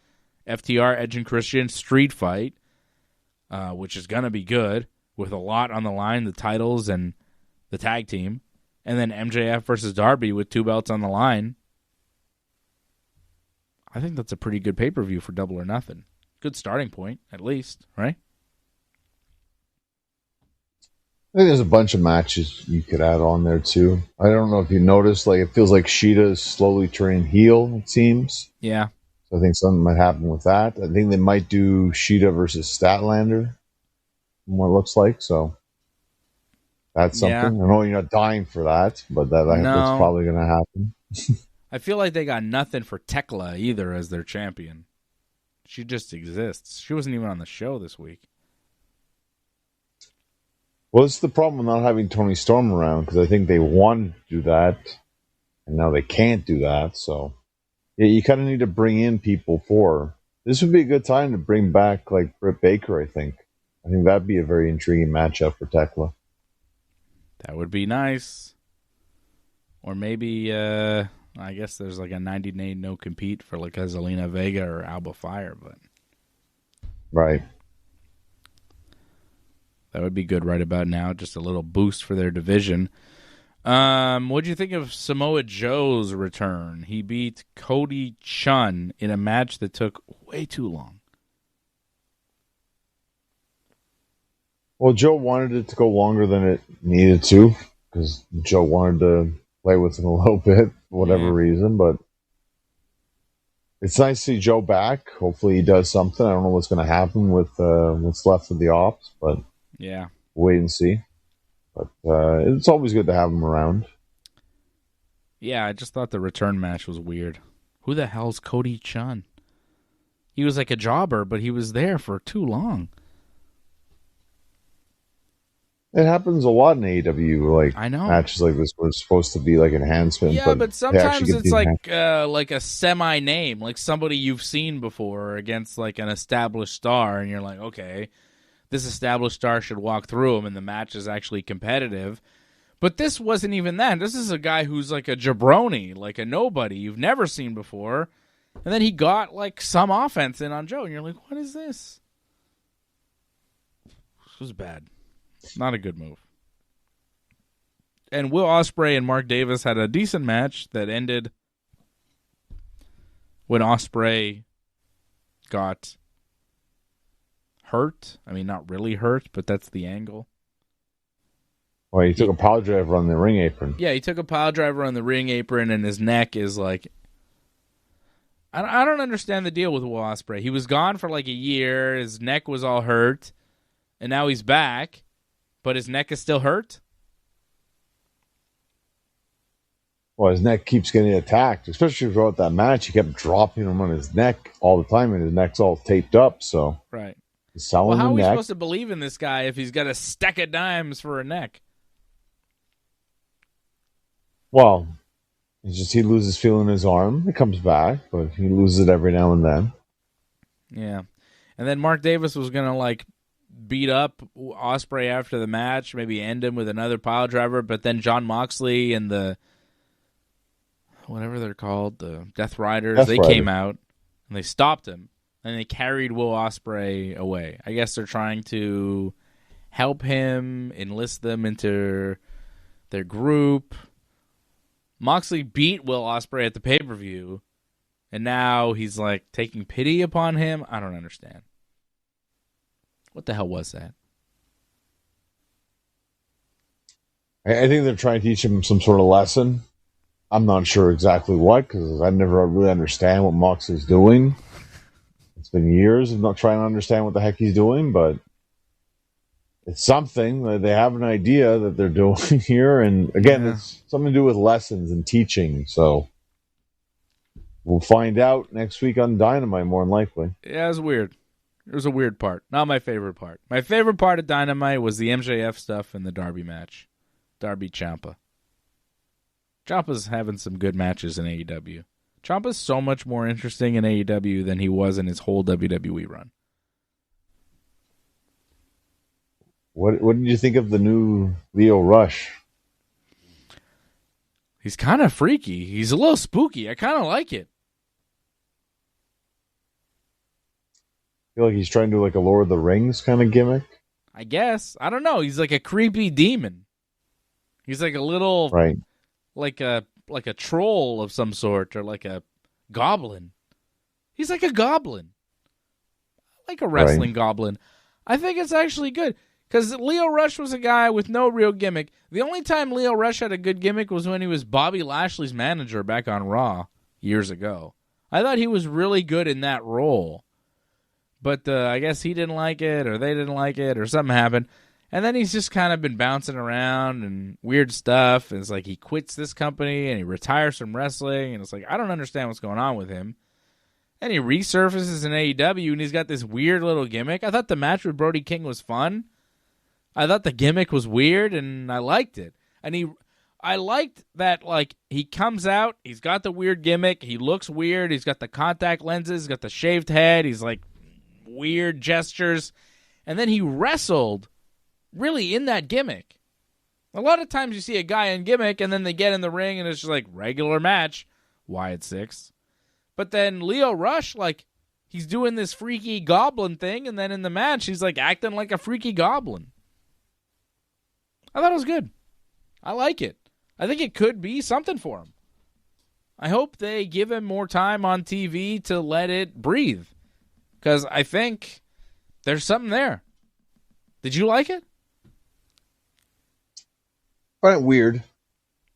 FTR, Edge and Christian, street fight, which is going to be good, with a lot on the line, the titles and the tag team. And then MJF versus Darby with 2 belts on the line. I think that's a pretty good pay-per-view for Double or Nothing. Good starting point, at least, right? I think there's a bunch of matches you could add on there, too. I don't know if you noticed, like, it feels like Sheeta is slowly turning heel, it seems. Yeah. So I think something might happen with that. I think they might do Sheeta versus Statlander, from what it looks like, so that's something. Yeah. I know you're not dying for that, but that's probably going to happen. I feel like they got nothing for Tekla either as their champion. She just exists. She wasn't even on the show this week. Well, it's the problem with not having Tony Storm around, because I think they wanted to do that, and now they can't do that. So, yeah, you kind of need to bring in people for. This would be a good time to bring back, like, Britt Baker, I think. I think that'd be a very intriguing matchup for Tekla. That would be nice. Or maybe, I guess there's like a 90-day no-compete for like a Zelina Vega or Alba Fire, but... Right. That would be good right about now. Just a little boost for their division. What'd you think of Samoa Joe's return? He beat Cody Chun in a match that took way too long. Well, Joe wanted it to go longer than it needed to, because Joe wanted to play with him a little bit for whatever reason, but it's nice to see Joe back. Hopefully he does something. I don't know what's going to happen with what's left of the Ops, but yeah, wait and see. But it's always good to have him around. Yeah, I just thought the return match was weird. Who the hell's Cody Chun? He was like a jobber, but he was there for too long. It happens a lot in AEW, like I know. Matches like this were supposed to be like enhancement. Yeah, but sometimes it's like a semi-name, like somebody you've seen before against like an established star, and you're like, okay, this established star should walk through him, and the match is actually competitive. But this wasn't even that. This is a guy who's like a jabroni, like a nobody you've never seen before, and then he got like some offense in on Joe, and you're like, what is this? This was bad. Not a good move. And Will Ospreay and Mark Davis had a decent match that ended when Ospreay got hurt. I mean, not really hurt, but that's the angle. Well, he took a pile driver on the ring apron. Yeah, he took a pile driver on the ring apron, and his neck is like... I don't understand the deal with Will Ospreay. He was gone for like a year. His neck was all hurt, and now he's back. But his neck is still hurt? Well, his neck keeps getting attacked, especially throughout that match. He kept dropping him on his neck all the time, and his neck's all taped up. So, right. He's selling well, how the are we neck. supposed to believe in this guy if he's got a stack of dimes for a neck? Well, it's just he loses feeling in his arm. It comes back, but he loses it every now and then. Yeah. And then Mark Davis was going to, like, beat up Ospreay after the match, maybe end him with another pile driver, but then Jon Moxley and the whatever they're called, the Death Riders, came out and they stopped him and they carried Will Ospreay away. I guess they're trying to help him, enlist them into their group. Moxley beat Will Ospreay at the pay-per-view, and now he's like taking pity upon him. I don't understand. What the hell was that? I think they're trying to teach him some sort of lesson. I'm not sure exactly what, because I never really understand what Moxley's doing. It's been years of not trying to understand what the heck he's doing, but it's something that they have an idea that they're doing here. And again, it's something to do with lessons and teaching. So we'll find out next week on Dynamite, more than likely. Yeah, it was weird. It was a weird part. Not my favorite part. My favorite part of Dynamite was the MJF stuff and the Darby match. Darby Ciampa. Ciampa's having some good matches in AEW. Ciampa's so much more interesting in AEW than he was in his whole WWE run. What did you think of the new Leo Rush? He's kind of freaky. He's a little spooky. I kind of like it. I feel like he's trying to do like a Lord of the Rings kind of gimmick. I guess. I don't know. He's like a creepy demon. He's like a little, right? Like a troll of some sort, or like a goblin. He's like a goblin. Like a wrestling goblin. I think it's actually good. Because Lio Rush was a guy with no real gimmick. The only time Lio Rush had a good gimmick was when he was Bobby Lashley's manager back on Raw years ago. I thought he was really good in that role. But I guess he didn't like it, or they didn't like it, or something happened. And then he's just kind of been bouncing around and weird stuff. And it's like he quits this company and he retires from wrestling. And it's like, I don't understand what's going on with him. And he resurfaces in AEW and he's got this weird little gimmick. I thought the match with Brody King was fun. I thought the gimmick was weird and I liked it. And I liked that, like, he comes out, he's got the weird gimmick, he looks weird, he's got the contact lenses, he's got the shaved head, he's like weird gestures. And then he wrestled really in that gimmick. A lot of times you see a guy in gimmick and then they get in the ring and it's just like regular match, Wyatt 6. But then Lio Rush, like, he's doing this freaky goblin thing, and then in the match he's like acting like a freaky goblin. I thought it was good. I like it. I think it could be something for him. I hope they give him more time on TV to let it breathe. Because I think there's something there. Did you like it? I find it weird.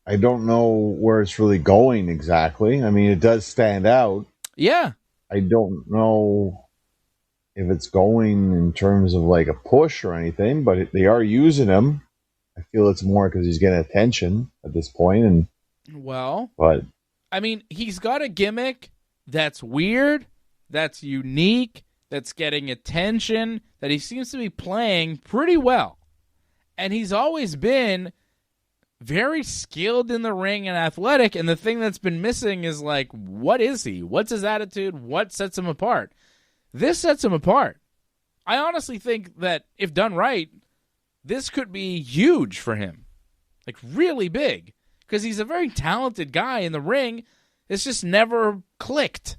I don't know where it's really going exactly. I mean, it does stand out. Yeah. I don't know if it's going in terms of like a push or anything, but they are using him. I feel it's more because he's getting attention at this point. But I mean, he's got a gimmick that's weird, that's unique, that's getting attention, that he seems to be playing pretty well. And he's always been very skilled in the ring and athletic, and the thing that's been missing is, like, what is he? What's his attitude? What sets him apart? This sets him apart. I honestly think that if done right, this could be huge for him. Like, really big. Because he's a very talented guy in the ring. It's just never clicked.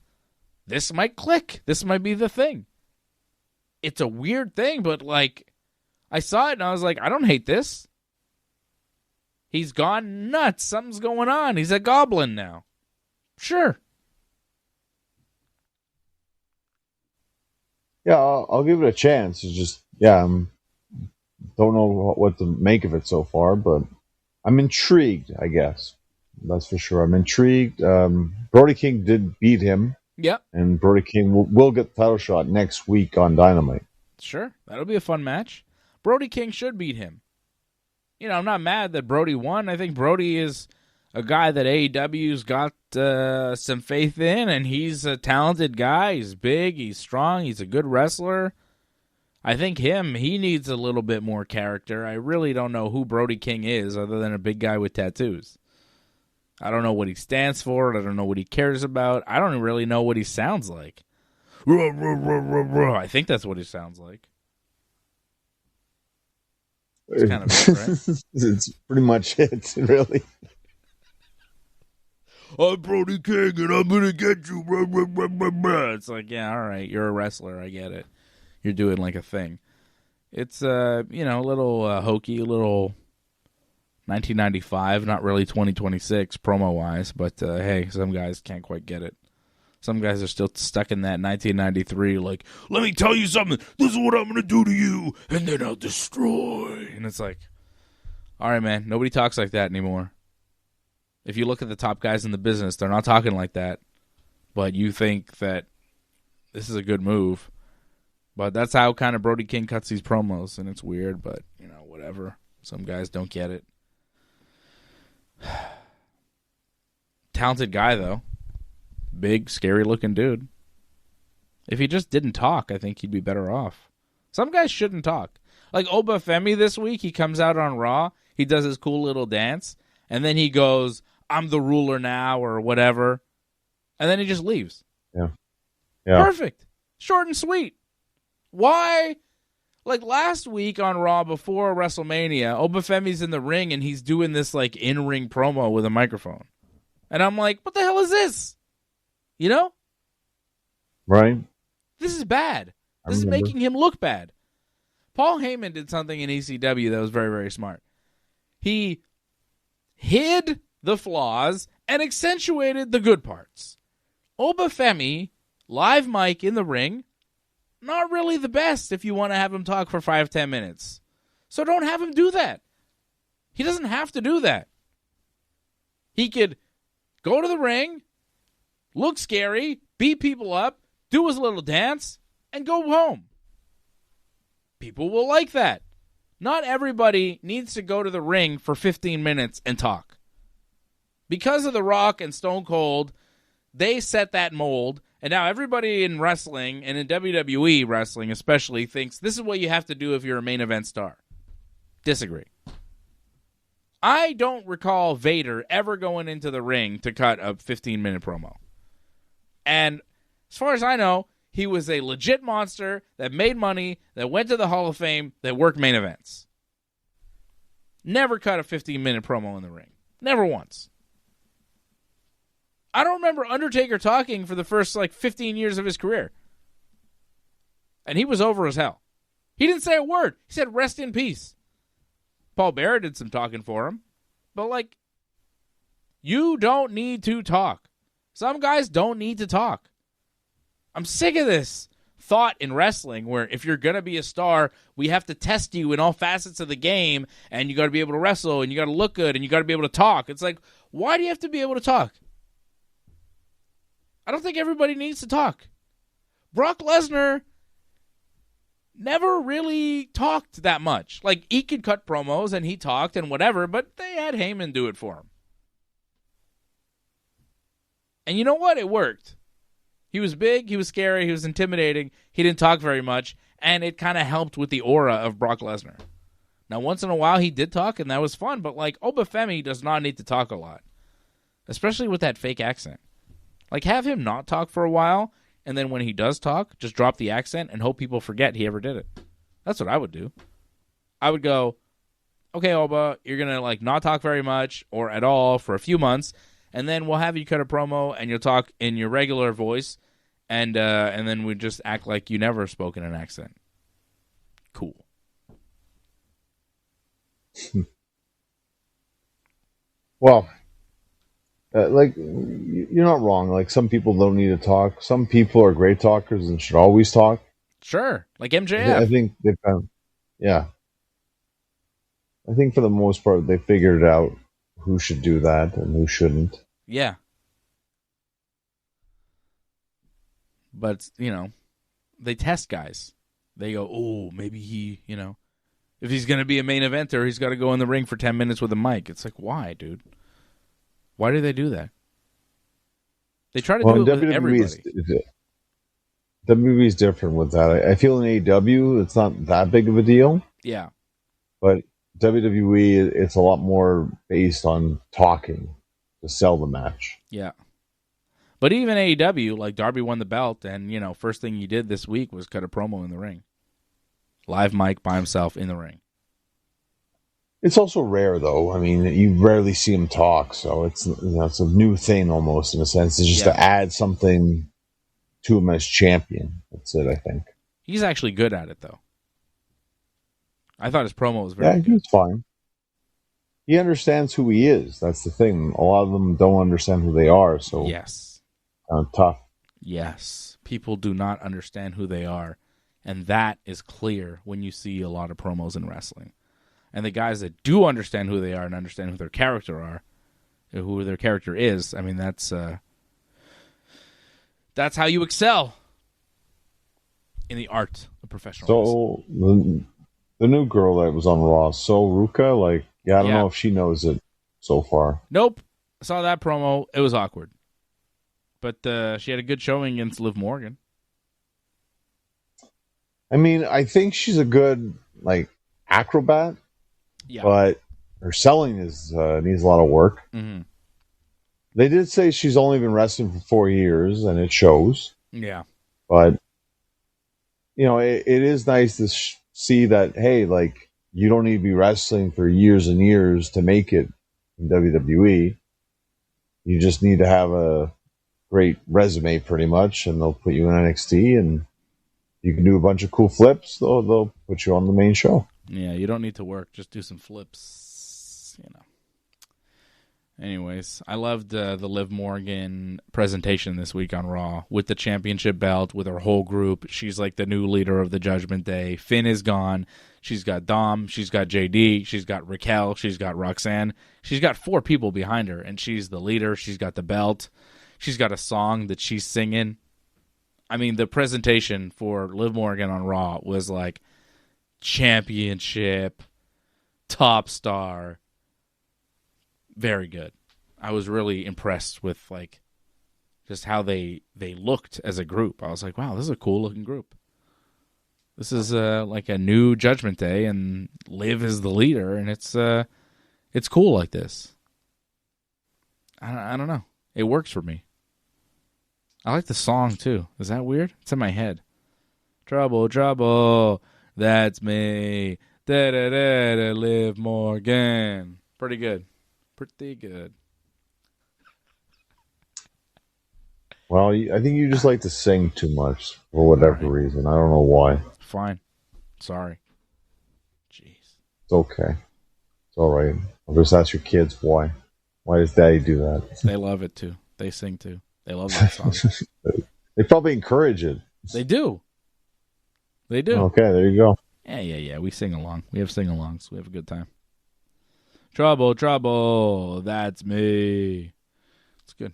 This might click. This might be the thing. It's a weird thing, but, like, I saw it and I was like, I don't hate this. He's gone nuts. Something's going on. He's a goblin now. Sure. Yeah, I'll give it a chance. It's just, don't know what to make of it so far, but I'm intrigued, I guess. That's for sure. I'm intrigued. Brody King did beat him. Yep. And Brody King will get the title shot next week on Dynamite. Sure. That'll be a fun match. Brody King should beat him. You know, I'm not mad that Brody won. I think Brody is a guy that AEW's got some faith in, and he's a talented guy. He's big, he's strong, he's a good wrestler. I think he needs a little bit more character. I really don't know who Brody King is other than a big guy with tattoos. I don't know what he stands for. I don't know what he cares about. I don't really know what he sounds like. I think that's what he sounds like. It's kind of it, right? It's pretty much it, really. I'm Brody King, and I'm going to get you. It's like, yeah, all right, you're a wrestler. I get it. You're doing like a thing. It's, a little hokey, a little 1995, not really 2026 promo-wise, but, hey, some guys can't quite get it. Some guys are still stuck in that 1993, like, let me tell you something. This is what I'm going to do to you, and then I'll destroy. And it's like, all right, man, nobody talks like that anymore. If you look at the top guys in the business, they're not talking like that. But you think that this is a good move. But that's how kind of Brody King cuts these promos, and it's weird, but, whatever. Some guys don't get it. Talented guy, though. Big, scary-looking dude. If he just didn't talk, I think he'd be better off. Some guys shouldn't talk. Like Obafemi this week, he comes out on Raw, he does his cool little dance, and then he goes, I'm the ruler now, or whatever, and then he just leaves. Yeah. Perfect. Short and sweet. Why Like last week on Raw before WrestleMania, Obafemi's in the ring and he's doing this like in-ring promo with a microphone. And I'm like, what the hell is this? You know? Right. This is bad. This is making him look bad. Paul Heyman did something in ECW that was very, very smart. He hid the flaws and accentuated the good parts. Obafemi, live mic in the ring, not really the best if you want to have him talk for 5-10 minutes. So don't have him do that. He doesn't have to do that. He could go to the ring, look scary, beat people up, do his little dance, and go home. People will like that. Not everybody needs to go to the ring for 15 minutes and talk. Because of The Rock and Stone Cold, they set that mold, and now everybody in wrestling, and in WWE wrestling especially, thinks this is what you have to do if you're a main event star. Disagree. I don't recall Vader ever going into the ring to cut a 15-minute promo. And as far as I know, he was a legit monster that made money, that went to the Hall of Fame, that worked main events. Never cut a 15-minute promo in the ring. Never once. I don't remember Undertaker talking for the first, 15 years of his career. And he was over as hell. He didn't say a word. He said, rest in peace. Paul Bearer did some talking for him. But, you don't need to talk. Some guys don't need to talk. I'm sick of this thought in wrestling where if you're going to be a star, we have to test you in all facets of the game, and you got to be able to wrestle, and you got to look good, and you got to be able to talk. It's like, why do you have to be able to talk? I don't think everybody needs to talk. Brock Lesnar never really talked that much. He could cut promos, and he talked and whatever, but they had Heyman do it for him. And you know what? It worked. He was big, he was scary, he was intimidating, he didn't talk very much, and it kind of helped with the aura of Brock Lesnar. Now, once in a while, he did talk, and that was fun, but, Obafemi does not need to talk a lot, especially with that fake accent. Have him not talk for a while, and then when he does talk, just drop the accent and hope people forget he ever did it. That's what I would do. I would go, okay, Oba, you're going to, not talk very much or at all for a few months, and then we'll have you cut a promo, and you'll talk in your regular voice, and then we just act like you never spoke in an accent. Cool. Well, you're not wrong. Some people don't need to talk. Some people are great talkers and should always talk. Sure, like MJF. I think they've found, yeah. I think for the most part, they figured out who should do that and who shouldn't. Yeah. But, they test guys. They go, oh, maybe he, if he's going to be a main eventer, he's got to go in the ring for 10 minutes with a mic. It's like, why, dude? Why do they do that? They try to do it with everybody. WWE is different with that. I feel in AEW, it's not that big of a deal. Yeah. But WWE, it's a lot more based on talking to sell the match. Yeah. But even AEW, Darby won the belt, and, first thing he did this week was cut a promo in the ring. Live mic by himself in the ring. It's also rare, though. I mean, you rarely see him talk, so it's it's a new thing almost, in a sense. It's just to add something to him as champion. That's it, I think. He's actually good at it, though. I thought his promo was very good. He's fine. He understands who he is. That's the thing. A lot of them don't understand who they are, so yes, tough. Yes, people do not understand who they are, and that is clear when you see a lot of promos in wrestling. And the guys that do understand who they are and understand who their character is, I mean, that's how you excel in the art of professional wrestling. So the new girl that was on Raw, Ruka, I don't know if she knows it so far. Nope. I saw that promo. It was awkward. But she had a good showing against Liv Morgan. I mean, I think she's a good, acrobat. Yeah. But her selling needs a lot of work. Mm-hmm. They did say she's only been wrestling for 4 years, and it shows. Yeah. But, it is nice to see that, hey, like, you don't need to be wrestling for years and years to make it in WWE. You just need to have a great resume, pretty much, and they'll put you in NXT, and you can do a bunch of cool flips. They'll put you on the main show. Yeah, you don't need to work. Just do some flips, Anyways, I loved the Liv Morgan presentation this week on Raw with the championship belt, with her whole group. She's like the new leader of the Judgment Day. Finn is gone. She's got Dom. She's got JD. She's got Raquel. She's got Roxanne. She's got 4 people behind her, and she's the leader. She's got the belt. She's got a song that she's singing. I mean, the presentation for Liv Morgan on Raw was like championship, top star. Very good. I was really impressed with like just how they looked as a group. I was like, wow, this is a cool looking group. This is like a new Judgment Day, and Liv is the leader, and it's cool like this. I don't know. It works for me. I like the song too. Is that weird? It's in my head. Trouble, trouble, that's me. Da da da da, Liv Morgan. Pretty good. Pretty good. Well, I think you just like to sing too much for whatever reason. I don't know why. Fine. Sorry. Jeez. It's okay. It's all right. I'll just ask your kids why. Why does Daddy do that? They love it too. They sing too. They love that song. They probably encourage it. They do. They do. Okay, there you go. Yeah. We sing along. We have sing-alongs. We have a good time. Trouble, trouble, that's me. It's good.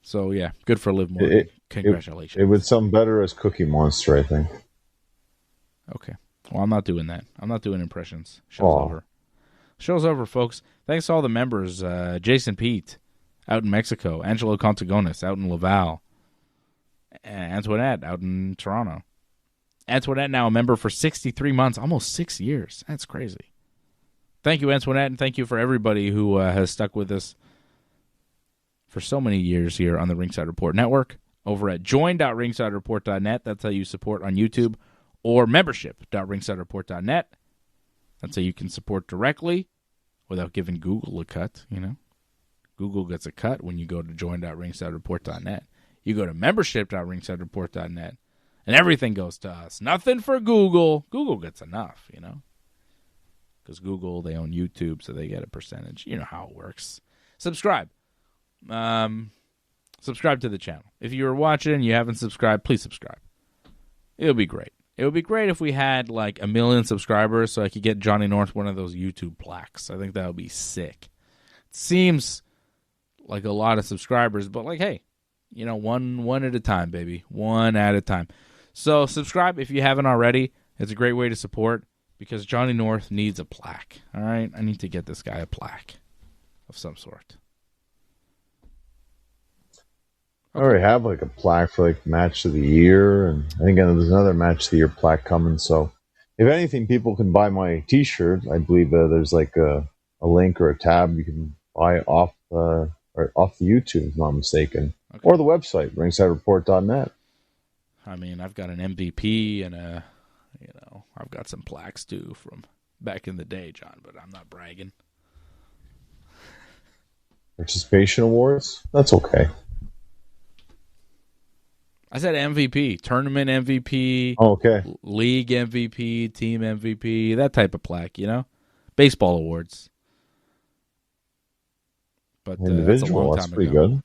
So, yeah, good for Liv Morgan. Congratulations. It would sound better as Cookie Monster, I think. Okay. Well, I'm not doing that. I'm not doing impressions. Show's over. Show's over, folks. Thanks to all the members. Jason Pete out in Mexico. Angelo Contagonis out in Laval. Antoinette out in Toronto. Antoinette now a member for 63 months, almost 6 years. That's crazy. Thank you, Antoinette, and thank you for everybody who has stuck with us for so many years here on the Ringside Report Network. Over at join.ringsidereport.net, that's how you support on YouTube, or membership.ringsidereport.net. That's how you can support directly without giving Google a cut, Google gets a cut when you go to join.ringsidereport.net. You go to membership.ringsidereport.net, and everything goes to us. Nothing for Google. Google gets enough, Because Google, they own YouTube, so they get a percentage. You know how it works. Subscribe. Subscribe to the channel. If you were watching and you haven't subscribed, please subscribe. It would be great. It would be great if we had like 1 million subscribers so I could get Johnny North one of those YouTube plaques. I think that would be sick. It seems like a lot of subscribers, but like, hey, one at a time, baby. One at a time. So subscribe if you haven't already. It's a great way to support because Johnny North needs a plaque. All right? I need to get this guy a plaque of some sort. Okay. I already have like a plaque for like match of the year, and I think there's another match of the year plaque coming. So, if anything, people can buy my T-shirt. I believe there's like a link or a tab you can buy off the YouTube, if I'm not mistaken, or the website ringsidereport.net. I mean, I've got an MVP and I've got some plaques too from back in the day, John. But I'm not bragging. Participation awards? That's okay. I said MVP, tournament MVP, okay, league MVP, team MVP, that type of plaque, baseball awards. But individual, that's pretty good.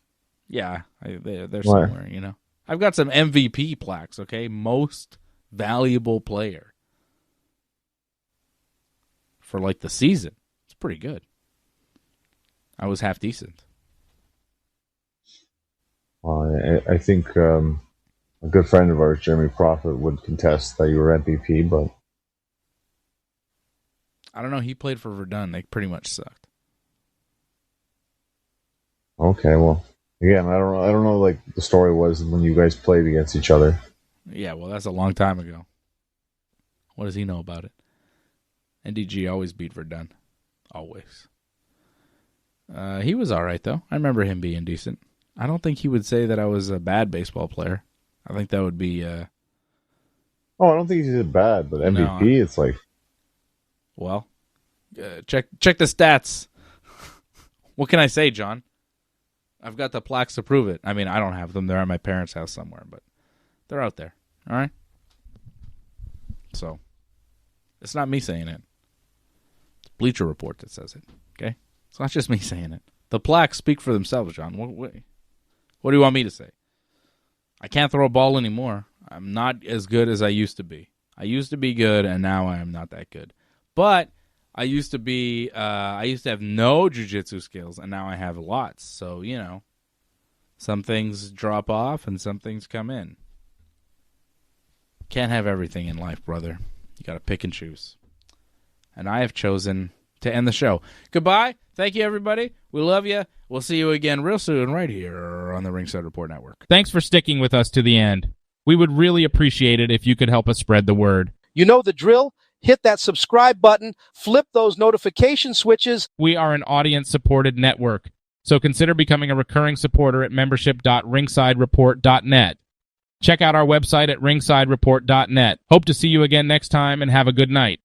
Yeah, they're somewhere, I've got some MVP plaques, okay? Most valuable player for like the season. It's pretty good. I was half decent. I think a good friend of ours, Jeremy Prophet, would contest that you were MVP, but I don't know. He played for Verdun. They pretty much sucked. Okay, well, again, I don't know. Like the story was when you guys played against each other. Yeah, well, that's a long time ago. What does he know about it? NDG always beat Verdun, always. He was all right though. I remember him being decent. I don't think he would say that I was a bad baseball player. I think that would be Oh, I don't think he did bad, but MVP, it's like... Well, check the stats. What can I say, John? I've got the plaques to prove it. I mean, I don't have them. They're at my parents' house somewhere, but they're out there. All right? So, it's not me saying it. It's Bleacher Report that says it, okay? It's not just me saying it. The plaques speak for themselves, John. What do you want me to say? I can't throw a ball anymore. I'm not as good as I used to be. I used to be good, and now I am not that good. But I used to have no jiu-jitsu skills, and now I have lots. So, some things drop off and some things come in. Can't have everything in life, brother. You got to pick and choose. And I have chosen to end the show. Goodbye. Thank you, everybody. We love you. We'll see you again real soon right here on the Ringside Report Network. Thanks for sticking with us to the end. We would really appreciate it if you could help us spread the word. You know the drill. Hit that subscribe button. Flip those notification switches. We are an audience-supported network, so consider becoming a recurring supporter at membership.ringsidereport.net. Check out our website at ringsidereport.net. Hope to see you again next time, and have a good night.